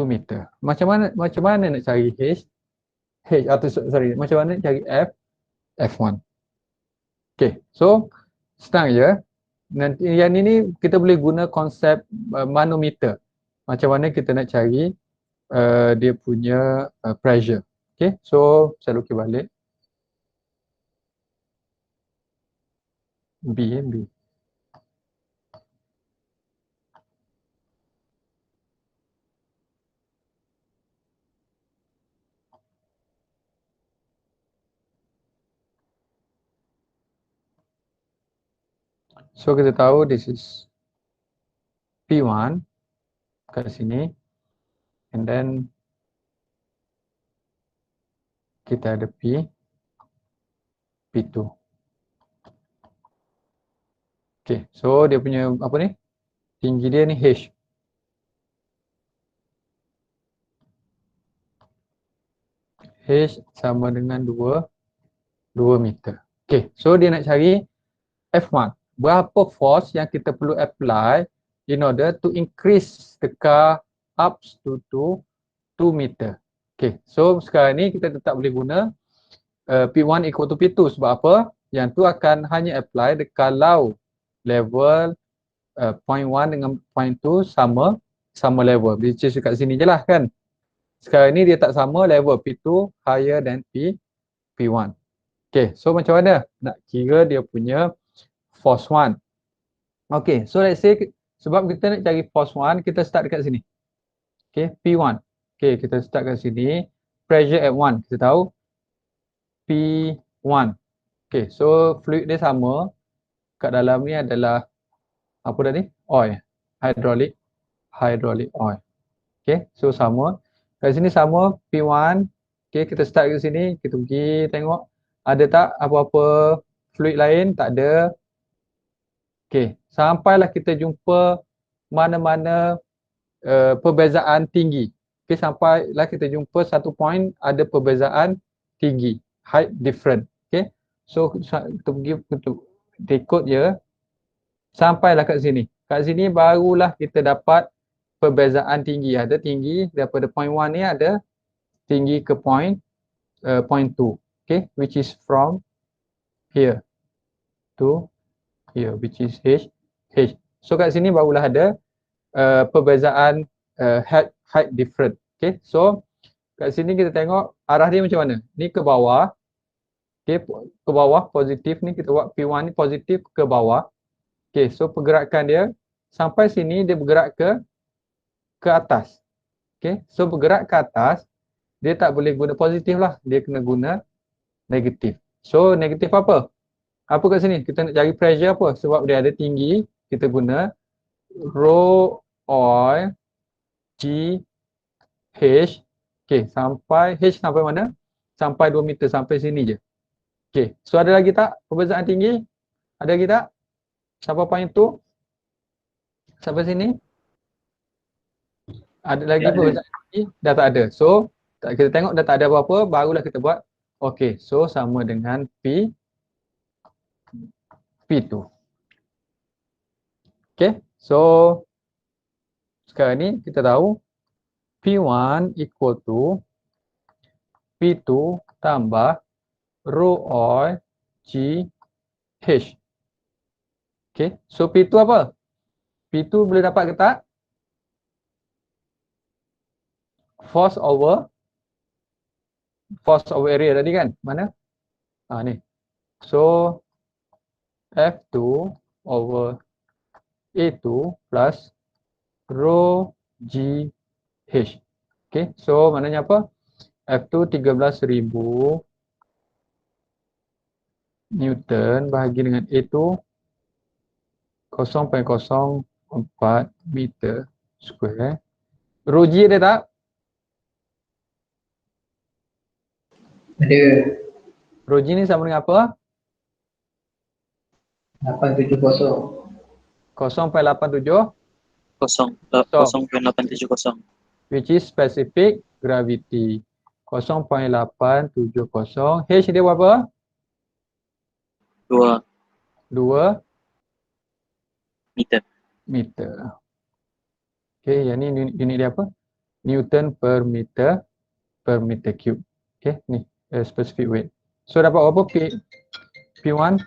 meter. Macam mana nak cari H? Macam mana nak cari F1? Okay. So senang je. Nanti yang ini kita boleh guna konsep manometer. Macam mana kita nak cari dia punya pressure. Okay, so saya lukis balik. B. So kita tahu this is P1 kat sini, and then kita ada P2. Okay, so dia punya apa ni? Tinggi dia ni H. H sama dengan 2 meter. Okay, so dia nak cari F1. Berapa force yang kita perlu apply in order to increase the car up to 2 meter. Okay, so sekarang ni kita tetap boleh guna P1 equal to P2. Sebab apa? Yang tu akan hanya apply kalau level point 1 dengan point 2 sama level. Which is kat sini je lah kan. Sekarang ni dia tak sama, level P2 higher than P1. Okay, so macam mana nak kira dia punya force 1? Okay, so let's say sebab kita nak cari force 1, kita start dekat sini. Okay, P1. Okay, kita start kat sini. Pressure at 1, kita tahu P 1. Okay, so fluid dia sama. Kat dalam ni adalah apa tadi? Oil. Hydraulic oil. Okay, so sama. Kat sini sama P1. Okay, kita start kat sini. Kita pergi tengok ada tak apa-apa fluid lain? Tak ada. Okay, sampailah kita jumpa mana-mana perbezaan tinggi. Okay, sampailah kita jumpa satu point ada perbezaan tinggi. Height different. Okay, so kita pergi ikut je. Sampailah kat sini. Kat sini barulah kita dapat perbezaan tinggi. Ada tinggi daripada point 1 ni ada tinggi ke point 2. Okay, which is from here to here, which is H. So kat sini barulah ada perbezaan height different. Okay, so kat sini kita tengok arah dia macam mana. Ni ke bawah. Okay, ke bawah positif ni kita buat P1 ni positif ke bawah. Okay, so pergerakan dia sampai sini dia bergerak ke atas. Okay, so bergerak ke atas dia tak boleh guna positif lah. Dia kena guna negatif. So negatif apa? Apa kat sini? Kita nak cari pressure apa? Sebab dia ada tinggi, kita guna rho oil G H. Okay, sampai H sampai mana? Sampai 2 meter, sampai sini je. Okay, so ada lagi tak perbezaan tinggi? Ada lagi tak? Sampai point tu? Sampai sini? Ada lagi perbezaan tinggi? Dah tak ada. So, kita tengok dah tak ada apa-apa, barulah kita buat. Okay, so sama dengan P2. Okay, so sekarang ni kita tahu P1 equal to P2 tambah rho oil G H. Okay, so P2 apa? P2 boleh dapat ke tak? Force over area tadi kan? Mana? Ni. So F2 over A2 plus rho G H. Okay, so maknanya apa? F2 13,000 Newton bahagi dengan A2 0.04 meter square. Rho G ada tak? Ada. Rho G ni sama dengan apa? 870. 0.87 0.870. which is specific gravity. 0.870. H dia berapa? 2 2 meter. Okay, yang ni unit dia apa? Newton per meter cube. Okay, ni specific weight. So dapat apa? P1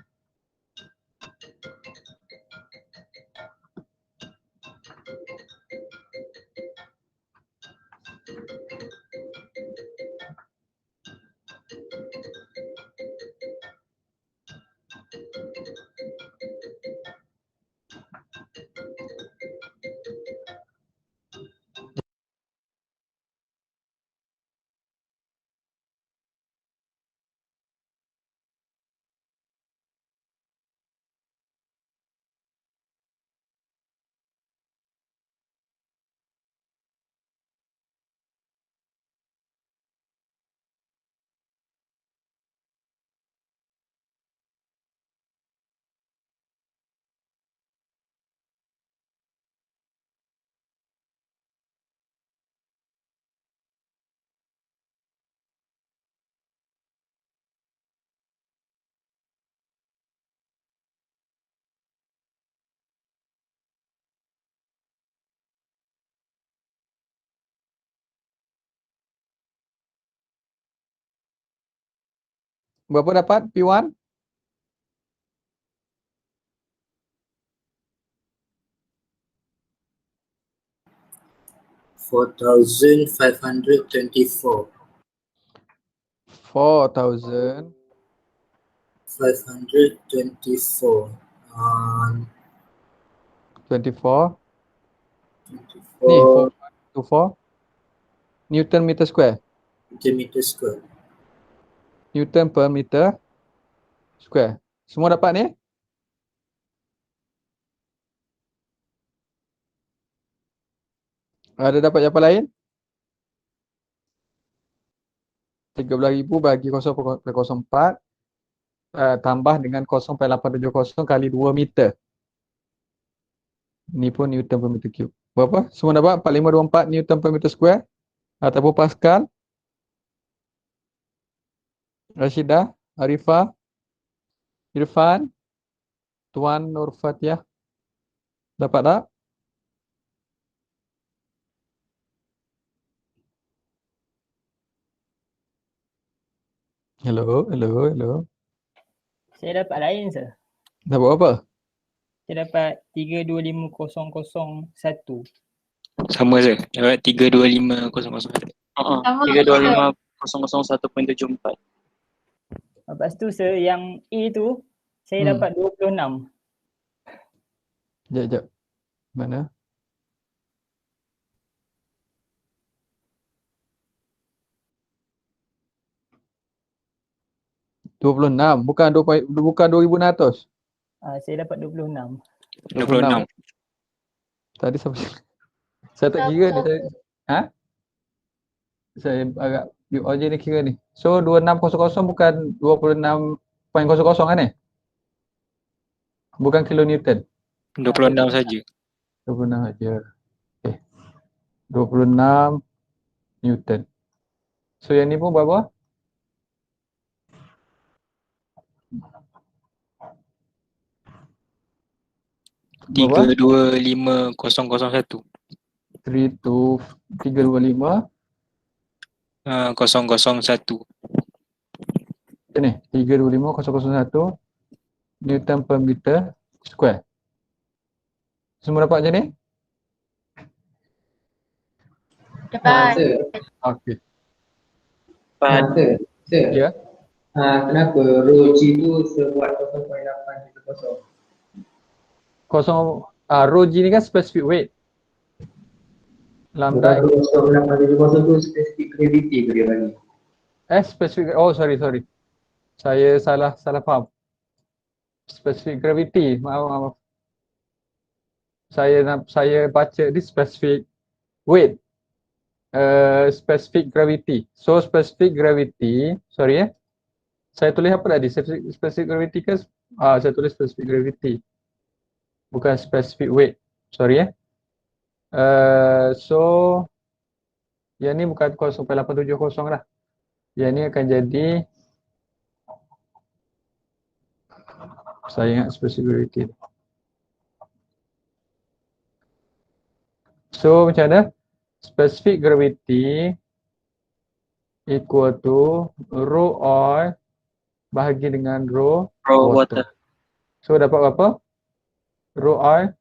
berapa dapat P1? $4,524. 4,000 524. 24 ni 424 Newton meter square. meter square. Newton per meter square. Semua dapat ni? Ada dapat jawapan lain? 13,000 bagi 0,04 tambah dengan 0,870 kali 2 meter. Ni pun Newton per meter cube. Berapa? Semua dapat 4524 Newton per meter square ataupun Pascal. Rashidah, Arifah, Irfan, Tuan Nur Fatihah. Dapat tak? Hello, hello, hello. Saya dapat lain sir. Dapat apa? Saya dapat 325001. Sama je. Dapat 325001. Sama. 325001.74. Lepas tu sir, yang A tu saya dapat 26. Sekejap. Mana? $26. Bukan 2,600. Saya dapat 26. 26. Tadi sampai saya tak kira ni. Saya agak OJ ni kira ni. So 2600 bukan 26.00 kan ni? Bukan kilonewton. 26 saja. 26 saja. Okay. 26 Newton. So yang ni pun berapa? Berapa? 325001. 325 001. ni 325,001 Newton per meter square. Semua dapat macam ni? Dapat. Sir, Okey. sir. Ya. Kenapa row G tu sebuat 0.870? Rho G ni kan specific weight. Lambda Bukan 0.870 tu specific gravity ke dia bagi? specific, sorry. Saya salah faham. Specific gravity. Maaf. Saya baca di specific weight. Specific gravity. So specific gravity, sorry. Saya tulis apa tadi? Specific gravity ke? Saya tulis specific gravity. Bukan specific weight. Sorry. So yang ni bukan 0.870 lah. Yang ni akan jadi, saya ingat specific gravity. So macam mana? Specific gravity equal to rho oil bahagi dengan rho water. So dapat berapa? Rho oil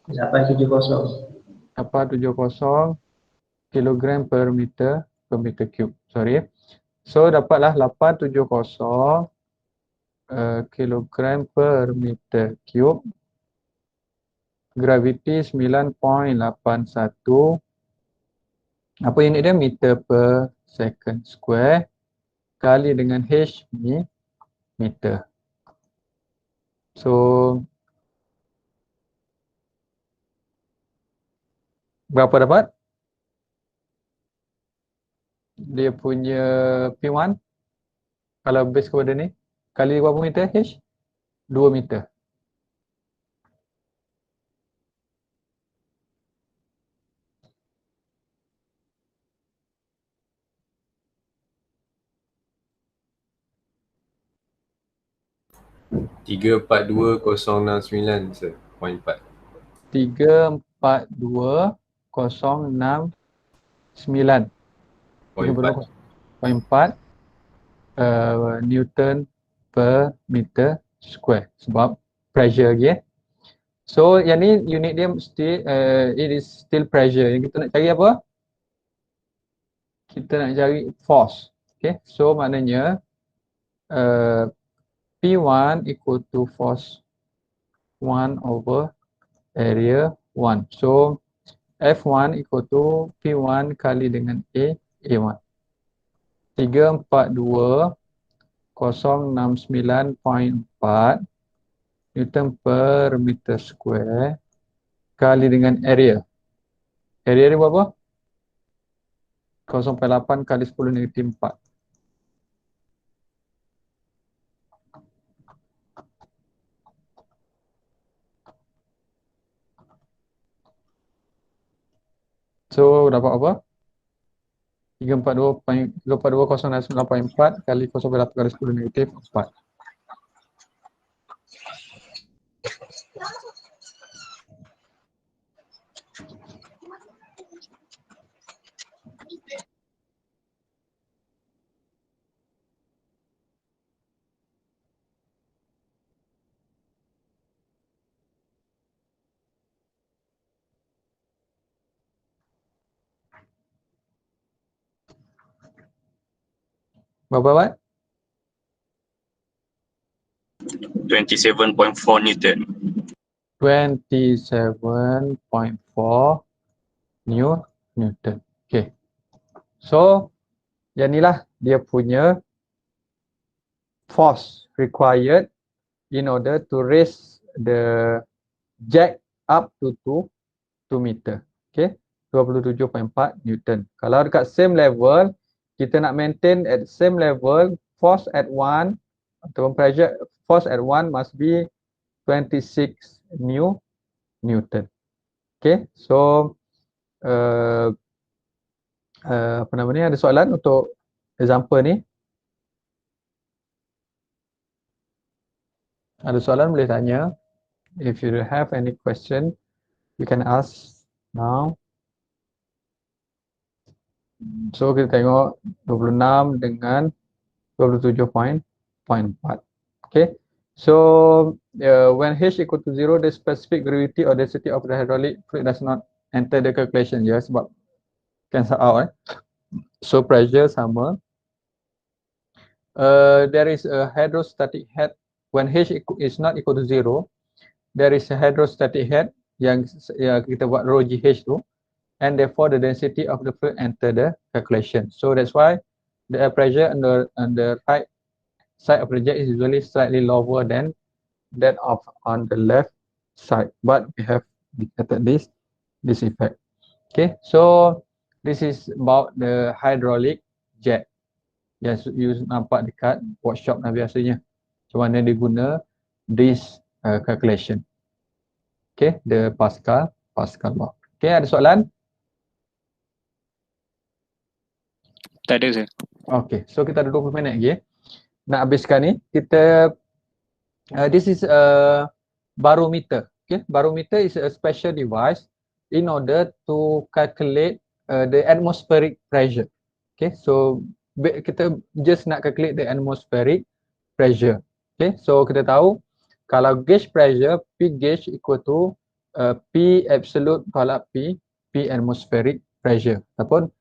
870. 870 kilogram per meter cube. Sorry. So dapatlah 870 kilogram per meter cube. Gravity 9.81. Apa unit dia? Meter per second square kali dengan H ni meter. So berapa dapat? Dia punya P1 kalau base kepada ni kali berapa meter H? 2 meter. Tiga 342,069 sir. 0.4. 342,069 0.4 Newton per meter square sebab pressure lagi So yang ni unit dia mesti it is still pressure. Yang kita nak cari apa? Kita nak cari force. Okay, so maknanya P1 equal to force 1 over area 1. So F1 equal to P1 kali dengan A1. 342 069.4 Newton per meter square kali dengan area. Area ni berapa? 0.8 kali 10 negatif 4. So dapat apa? 342.0.4 kali 0.8 kali 10 negatif 4. Berapa watt? 27.4 Newton. 27.4 Newton. Okay. So, yang inilah dia punya force required in order to raise the jack up to 2 meter. Okay. 27.4 Newton. Kalau dekat same level, kita nak maintain at same level, force at 1 ataupun pressure, force at 1 must be 26 Newton. Okay. So, apa nama ni, ada soalan untuk example ni? Ada soalan boleh tanya. If you have any question, you can ask now. So kita tengok 26 dengan 27.4. Okay. So when H equal to 0, the specific gravity or density of the hydraulic fluid does not enter the calculation. Ya, sebab cancel out. So pressure sama. There is a hydrostatic head. When H is not equal to 0, there is a hydrostatic head yang kita buat rho GH tu, and therefore the density of the fluid enter the calculation. So that's why the air pressure on the right side of the jet is usually slightly lower than that of on the left side. But we have detected this effect. Okay, so this is about the hydraulic jet. Yang you nampak dekat workshop lah biasanya. Macam mana dia guna this calculation. Okay, the Pascal law. Okay, ada soalan? Tak ada, sir. Okay, so kita ada 20 minit lagi. Nak habiskan ni, kita this is a barometer. Okay, barometer is a special device in order to calculate the atmospheric pressure. Okay, so kita just nak calculate the atmospheric pressure. Okay, so kita tahu kalau gauge pressure, P gauge equal to P absolute tolak P atmospheric pressure. Ataupun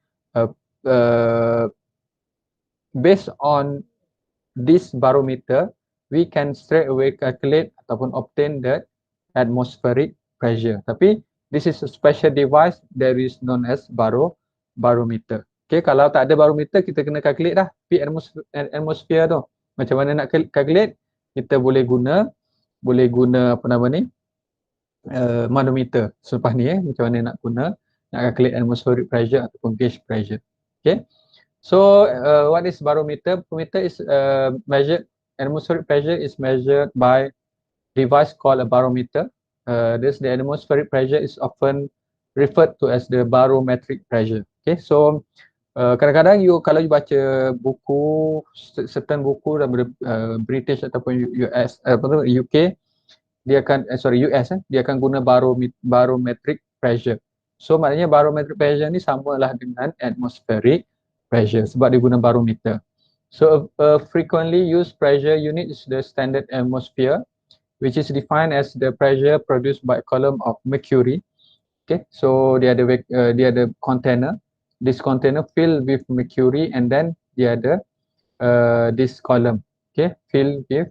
based on this barometer, we can straight away calculate ataupun obtain the atmospheric pressure. Tapi this is a special device that is known as barometer. Okay, kalau tak ada barometer, kita kena calculate dah P atmosphere tu. Macam mana nak calculate? Kita boleh guna apa nama ni, manometer. Selepas ni macam mana nak calculate atmospheric pressure ataupun gauge pressure. Okay, so what is barometer? Barometer is measured, atmospheric pressure is measured by device called a barometer. The atmospheric pressure is often referred to as the barometric pressure. Okay, so kadang-kadang kalau you baca buku, certain buku daripada British ataupun US, UK, dia akan US, dia akan guna barometric pressure. So maknanya barometric pressure ni samalah dengan atmospheric pressure sebab dia guna barometer. So a frequently used pressure unit is the standard atmosphere, which is defined as the pressure produced by a column of mercury. Okay, so dia ada container. This container filled with mercury, and then dia ada this column, okay, filled with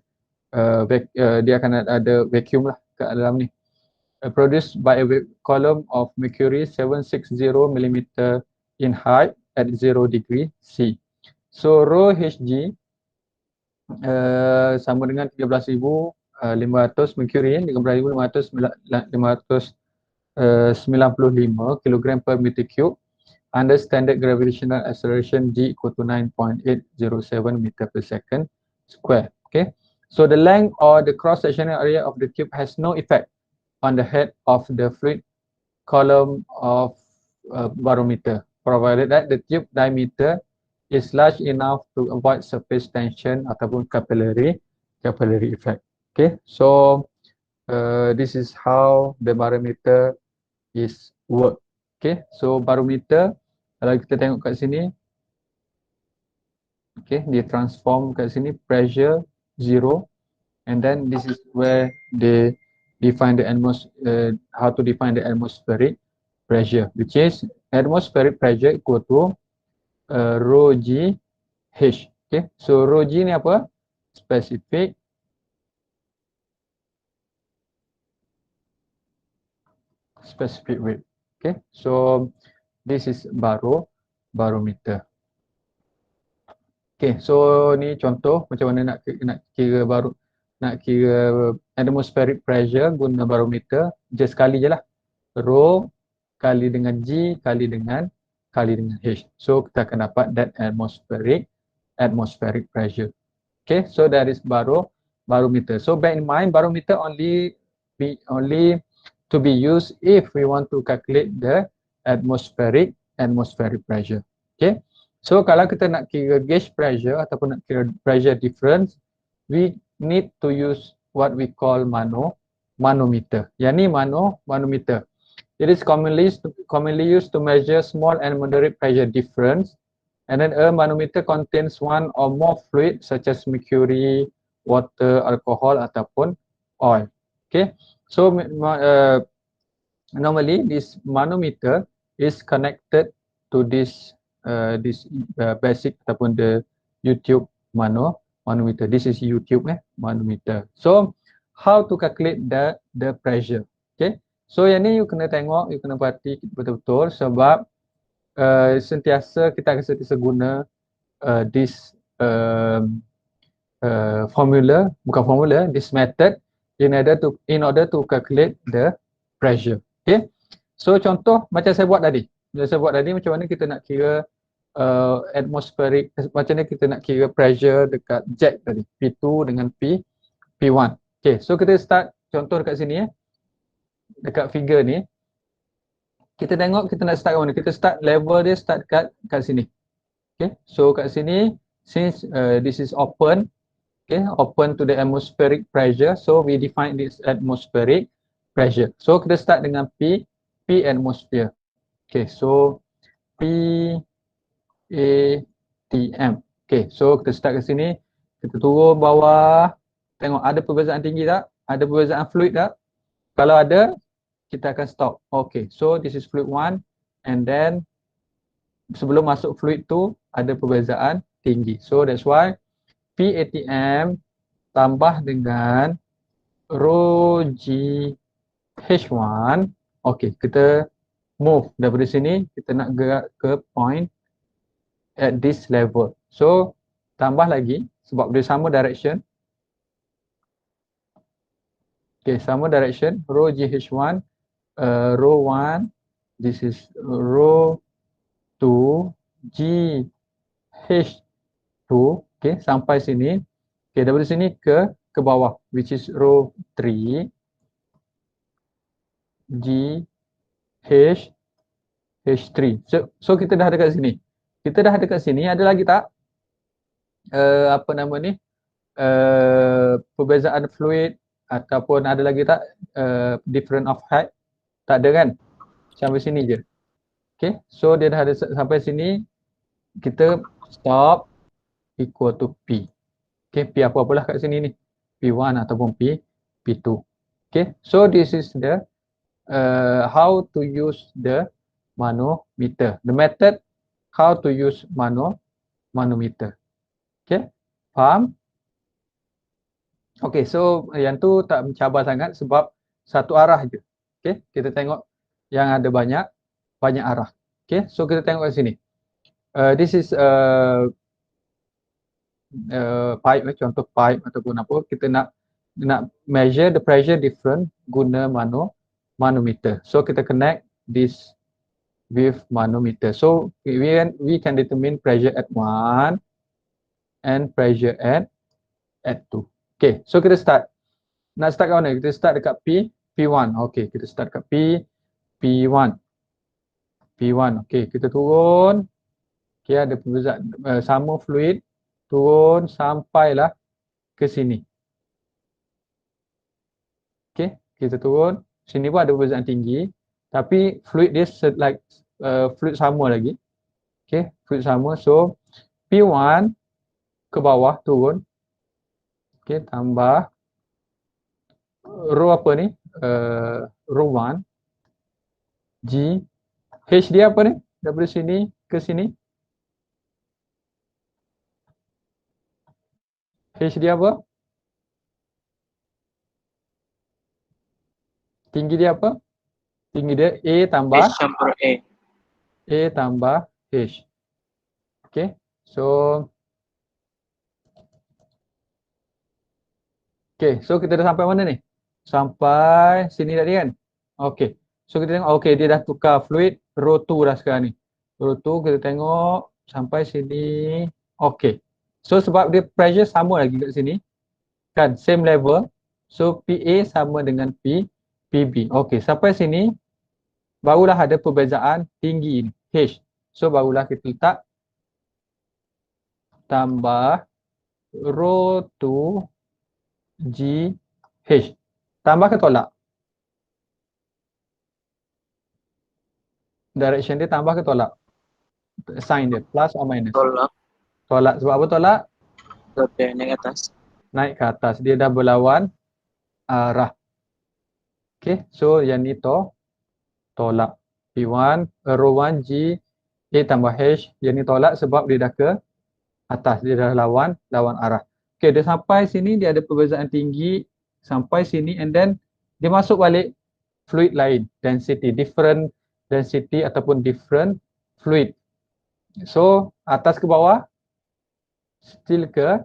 dia akan ada vacuum lah kat dalam ni. Produced by a column of mercury 760 mm in height at 0 degree C. So rho Hg sama dengan 13,500 mercury, 13,595 kilogram per meter cube under standard gravitational acceleration g equal to 9.807 meter per second square. Okay, so the length or the cross sectional area of the tube has no effect on the head of the fluid column of barometer, provided that the tube diameter is large enough to avoid surface tension ataupun capillary effect. Okay, so this is how the barometer is work. Okay, so barometer kalau kita tengok kat sini, okay, dia transform kat sini pressure 0, and then this is where they define the how to define the atmospheric pressure, which is atmospheric pressure equal to rho g h. Okay, so rho g ni apa? Specific weight. Okay, so this is barometer. Okay, so ni contoh macam mana nak kira atmospheric pressure guna barometer. Just kali je lah, rho kali dengan g kali dengan h. So kita akan dapat that atmospheric pressure. Okay, so that is barometer. So bear in mind, barometer only to be used if we want to calculate the atmospheric pressure. Okay, so kalau kita nak kira gauge pressure ataupun nak kira pressure difference, we need to use what we call manometer. Yang ni manometer. It is commonly used to measure small and moderate pressure difference, and then a manometer contains one or more fluid such as mercury, water, alcohol ataupun oil. Okay, so normally this manometer is connected to this basic ataupun the YouTube manometer. This is YouTube manometer. So how to calculate the pressure? Okay, so yang ni you kena tengok, you kena perhati betul-betul, sebab kita akan sentiasa guna this this method in order to calculate the pressure. Okay, so contoh macam saya buat tadi. Macam mana kita nak kira atmospheric, macam mana kita nak kira pressure dekat jet tadi, P2 dengan P1. Okay, so kita start contoh dekat sini dekat figure ni. Kita tengok kita nak start kat mana. Kita start level dia start kat sini. Okay, so kat sini since this is open, okay, open to the atmospheric pressure, so we define this atmospheric pressure. So kita start dengan P atmosphere. Okay, so P ATM. Okay, so kita start kat sini, kita turun bawah, tengok ada perbezaan tinggi tak? Ada perbezaan fluid tak? Kalau ada, kita akan stop. Okay, so this is fluid 1, and then sebelum masuk fluid 2 ada perbezaan tinggi. So that's why PATM tambah dengan rho g H1. Okay, kita move daripada sini, kita nak gerak ke point at this level. So tambah lagi sebab dia sama direction. Okay, sama direction, rho GH1, rho 1, this is rho 2, GH2, okay, sampai sini. Okay, daripada sini ke bawah, which is rho 3, GH3. So kita dah dekat sini. Ada lagi tak? Apa nama ni? Perbezaan fluid ataupun ada lagi tak different of height? Tak ada kan? Sampai sini je. Okay, so dia dah ada sampai sini, kita stop equal to P. Okay, P apa-apalah kat sini ni, P1 ataupun P2. Okay, so this is the how to use the manometer. The method how to use manometer. Okay, faham? Okay, so yang tu tak mencabar sangat sebab satu arah je. Okay, kita tengok yang ada banyak arah. Okay, so kita tengok kat sini. This is pipe, contoh pipe ataupun apa, kita nak measure the pressure difference guna manometer. So kita connect this with manometer. So we can determine pressure at 1 and pressure at 2. Okay, so kita start. Nak start kat mana? Kita start dekat P1. Okay, kita start kat P1. Okay, kita turun. Okay, ada perbezaan sama fluid, turun sampailah ke sini. Okay, kita turun. Sini pun ada perbezaan tinggi. Tapi fluid dia fluid sama lagi. Okay, fluid sama. So, P1 ke bawah turun. Okay, tambah row apa ni? Row 1. G. H dia apa ni? Daripada sini ke sini. H dia apa? Tinggi dia apa? Tinggi dia A tambah H campur A. A tambah H. Okay. So kita dah sampai mana ni? Sampai sini tadi kan? Okay. So kita tengok, okay, dia dah tukar fluid row 2 dah sekarang ni. Row 2 kita tengok sampai sini. Okay. So sebab dia pressure sama lagi kat sini. Kan, same level. So PA sama dengan PB. Okay, sampai sini barulah ada perbezaan tinggi ni, H. So barulah kita letak tambah row 2 G H. Tambah ke tolak? Direction dia tambah ke tolak? Sign dia, plus or minus? Tolak. Tolak. Sebab apa tolak? Sebab dia naik atas. Naik ke atas. Dia dah berlawan arah. Okay, so yang ni tolak. P1, row 1 G A tambah H. Yang ni tolak sebab dia dah ke atas. Dia dah lawan arah. Okay, dia sampai sini dia ada perbezaan tinggi. Sampai sini and then dia masuk balik fluid lain. Density, different density ataupun different fluid. So, atas ke bawah, still ke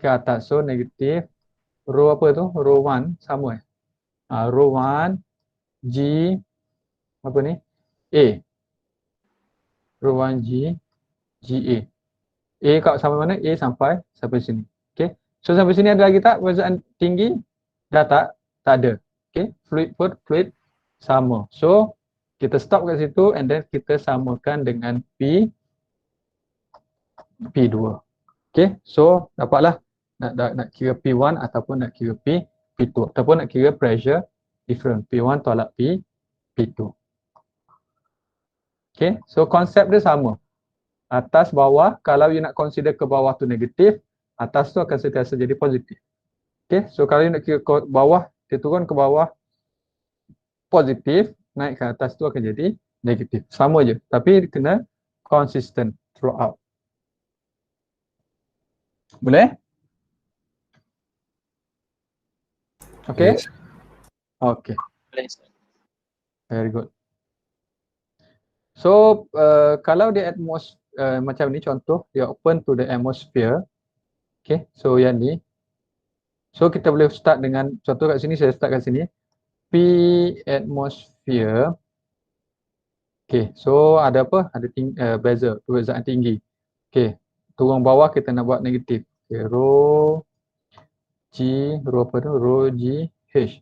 atas. So, negatif. Row apa tu? Row 1 sama row 1 G apa ni? A. Row 1 G A. A kat sampai mana? A sampai sini. Okay. So, sampai sini ada lagi tak perbezaan tinggi? Dah tak ada. Okay. Fluid sama. So, kita stop kat situ and then kita samakan dengan P2. Okay, so dapatlah nak kira P1 ataupun nak kira P2 ataupun nak kira pressure different. P1 tolak P2. Okay, so konsep dia sama. Atas bawah, kalau you nak consider ke bawah tu negatif, atas tu akan sentiasa jadi positif. Okay, so kalau you nak kira ke bawah, dia turun ke bawah positif, naik ke atas tu akan jadi negatif. Sama je, tapi kena consistent throughout. Boleh? Okay? Yes. Okay, Boleh. very good. So, kalau dia macam ni contoh, dia open to the atmosphere. Okay, so yang ni. So, kita boleh start dengan, contoh kat sini, saya start kat sini. P atmosphere. Okay, so ada apa? Ada perbezaan tinggi. Okay, turun bawah kita nak buat negatif. Okay, row apa tu? Row G H.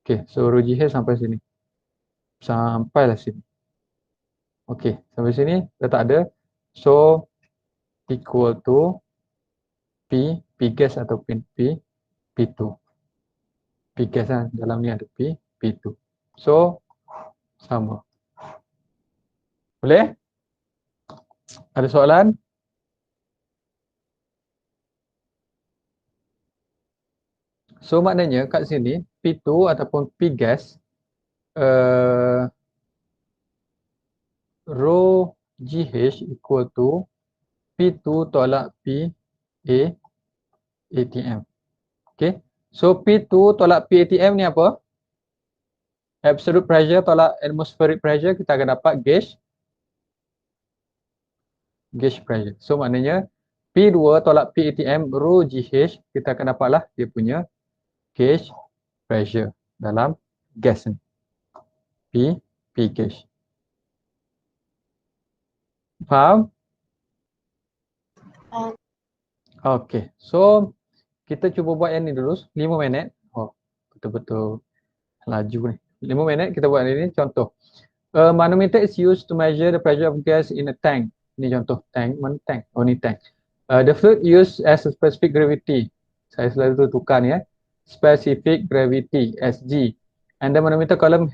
Okay, so row G H sampai sini. Sampailah sini. Okay, sampai sini dah tak ada. So, equal to P gas ataupun P2. P gas lah, dalam ni ada P2. So, sama. Boleh? Ada soalan? So, maknanya kat sini P2 ataupun P gas row GH equal to P2 tolak P ATM. Okay. So, P2 tolak P ATM ni apa? Absolute pressure tolak atmospheric pressure, kita akan dapat gauge pressure. So, maknanya P2 tolak P ATM rho GH, kita akan dapatlah dia punya gauge pressure dalam gas ni. P gauge. Faham? Faham. Okey. So kita cuba buat yang ni dulu 5 minit. Oh, betul-betul laju ni. 5 minit kita buat ini contoh. A manometer is used to measure the pressure of gas in a tank. Ini contoh tank, mana tank? Oh ni tank. The fluid used as a specific gravity. Saya selalu tukar ni specific gravity SG. And the manometer column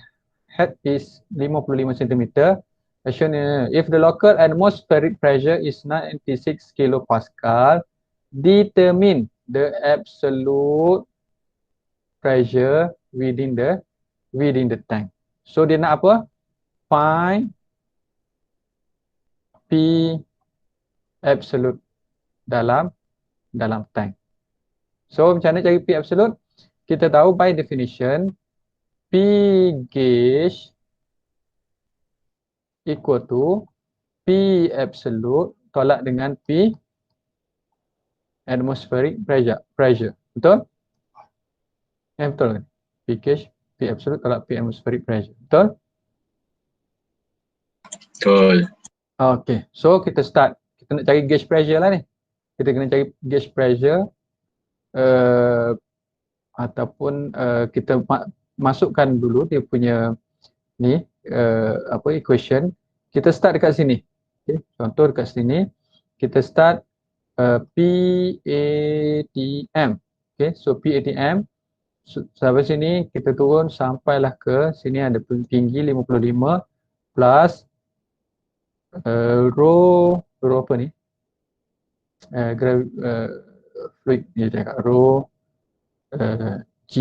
head is 55 cm. As shown here, if the local atmospheric pressure is 96 kilopascal, determine the absolute pressure within the tank. So dia nak apa? Find P absolute dalam tank. So macam mana cari P absolute? Kita tahu by definition P gauge equal to P absolute tolak dengan P atmospheric pressure. Betul? Betul kan? P gauge, P absolute tolak P atmospheric pressure. Betul? Betul. Okay, so kita start. Kita nak cari gauge pressure lah ni. Kita kena cari gauge pressure ataupun kita masukkan dulu dia punya ni equation. Kita start dekat sini. Okay, contoh dekat sini. Kita start PATM. Okay, so PATM sampai sini kita turun sampailah ke sini ada tinggi 55 plus rho apa ni? Fluid ni cakap rho G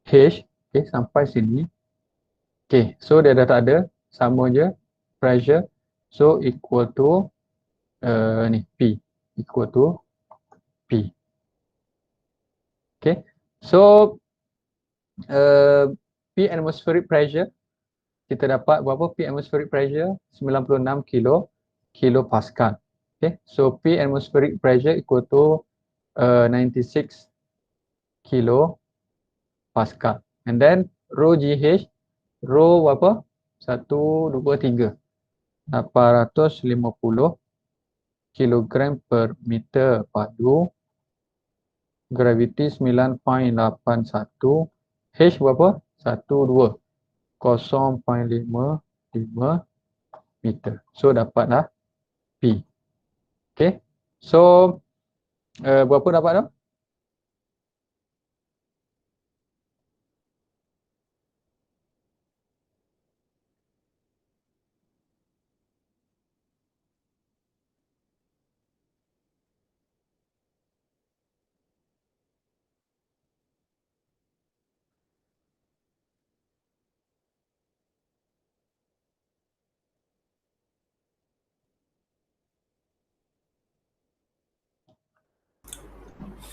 H, okay, sampai sini. Okay, so dia dah tak ada, sama je pressure, so equal to ni P, equal to P. Okay, so P atmospheric pressure kita dapat berapa? P atmospheric pressure 96 kilopascal. Okay, so P atmospheric pressure equal to 96 kilopascal. And then rho GH, rho berapa? 1, 2, 3. 850 kilogram per meter padu. Gravity 9.81. H berapa? 1, 2. 0.55 meter. So dapatlah P. Okay. So berapa dapat tu?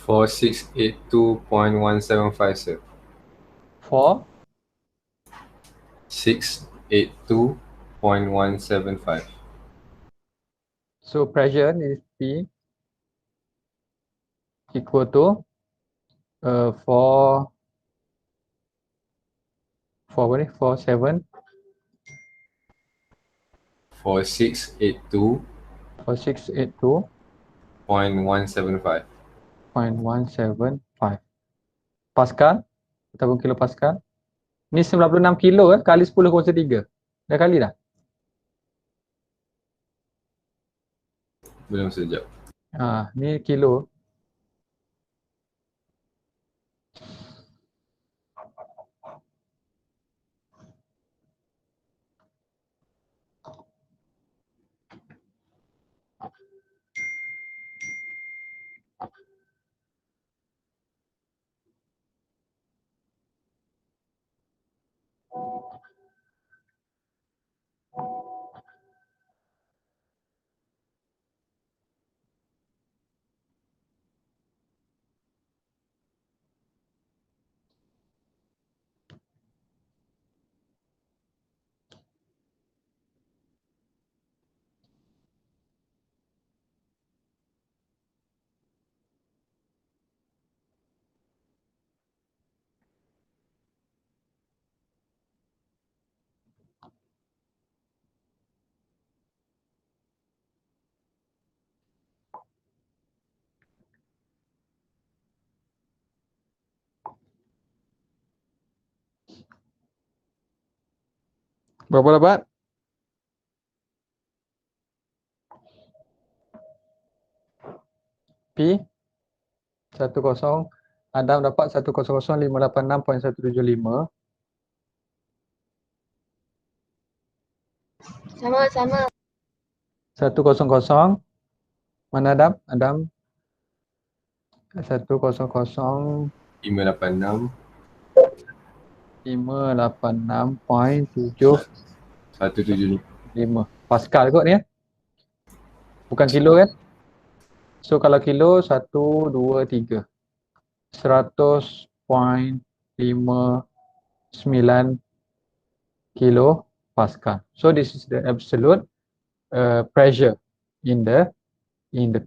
For 682.175, sir. For 682.175. so pressure is P equal to for apa ni? 47 For 682.175. for 682.175 Pascal ataupun kilopascal. Ni 96 kilo kali 10/3. Dah kali dah? Belum sejap. Ni kilo. Berapa dapat? P 10. Adam dapat 100,586.175. Sama. 100. Mana Adam? Adam 100. 586 586.75 175. Pascal kot ni ya. Bukan kilo kan? So kalau kilo 1, 2, 3 100.59 kilo Pascal. So this is the absolute pressure in the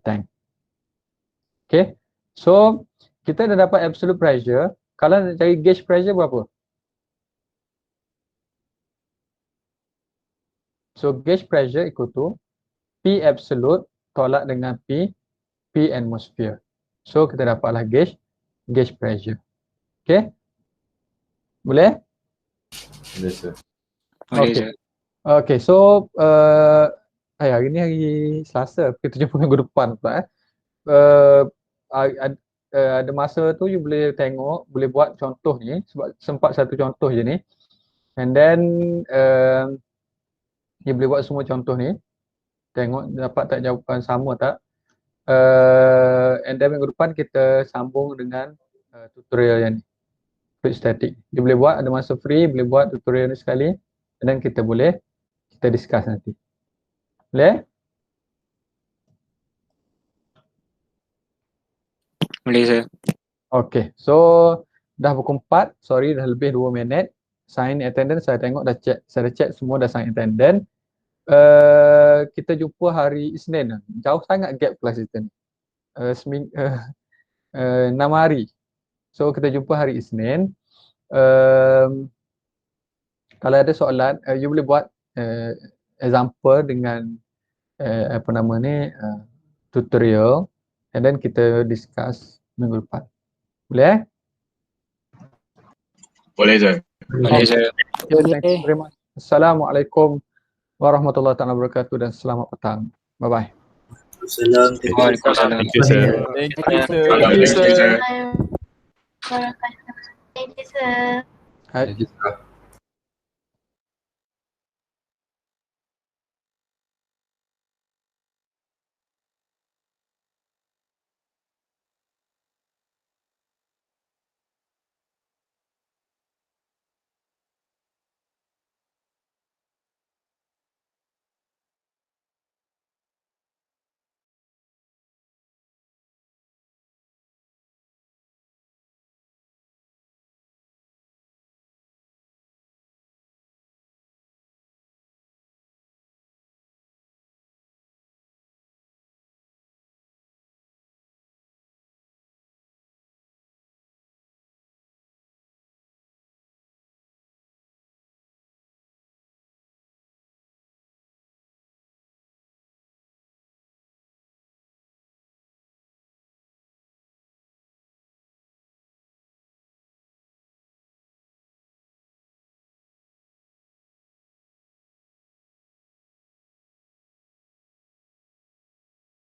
tank. Okay. So kita dah dapat absolute pressure. Kalau nak cari gauge pressure berapa? So gauge pressure equal to P absolute tolak dengan P atmosphere. So kita dapatlah gauge pressure. Okay? Boleh? Yes, sir. Boleh, Okay. sir. Okay, so hari ni hari Selasa, kita jumpa minggu depan pula. Ada masa tu you boleh tengok, boleh buat contoh ni, sebab sempat satu contoh je ni. And then you boleh buat semua contoh ni. Tengok dapat tak jawapan sama tak. And then minggu depan kita sambung dengan tutorial yang ni, fluid static. You boleh buat, ada masa free, boleh buat tutorial ni sekali. And then kita discuss nanti. Boleh? Boleh, sir. Okay, so dah pukul 4, sorry dah lebih 2 minit. Sign attendance saya tengok saya dah check semua dah sign attendance. Kita jumpa hari Isnin. Jauh sangat gap kelas kita ni. 6 hari. So kita jumpa hari Isnin. Kalau ada soalan, you boleh buat example dengan tutorial, and then kita discuss minggu depan. Boleh? Boleh, sir. Boleh, sir. Thank you very much. Assalamualaikum warahmatullahi wabarakatuh dan selamat petang. Bye bye. Salam. Waalaikumsalam. Thank you, sir. Thank you, sir. Thank you, sir. Thank you, sir. Hai. Thank you, sir.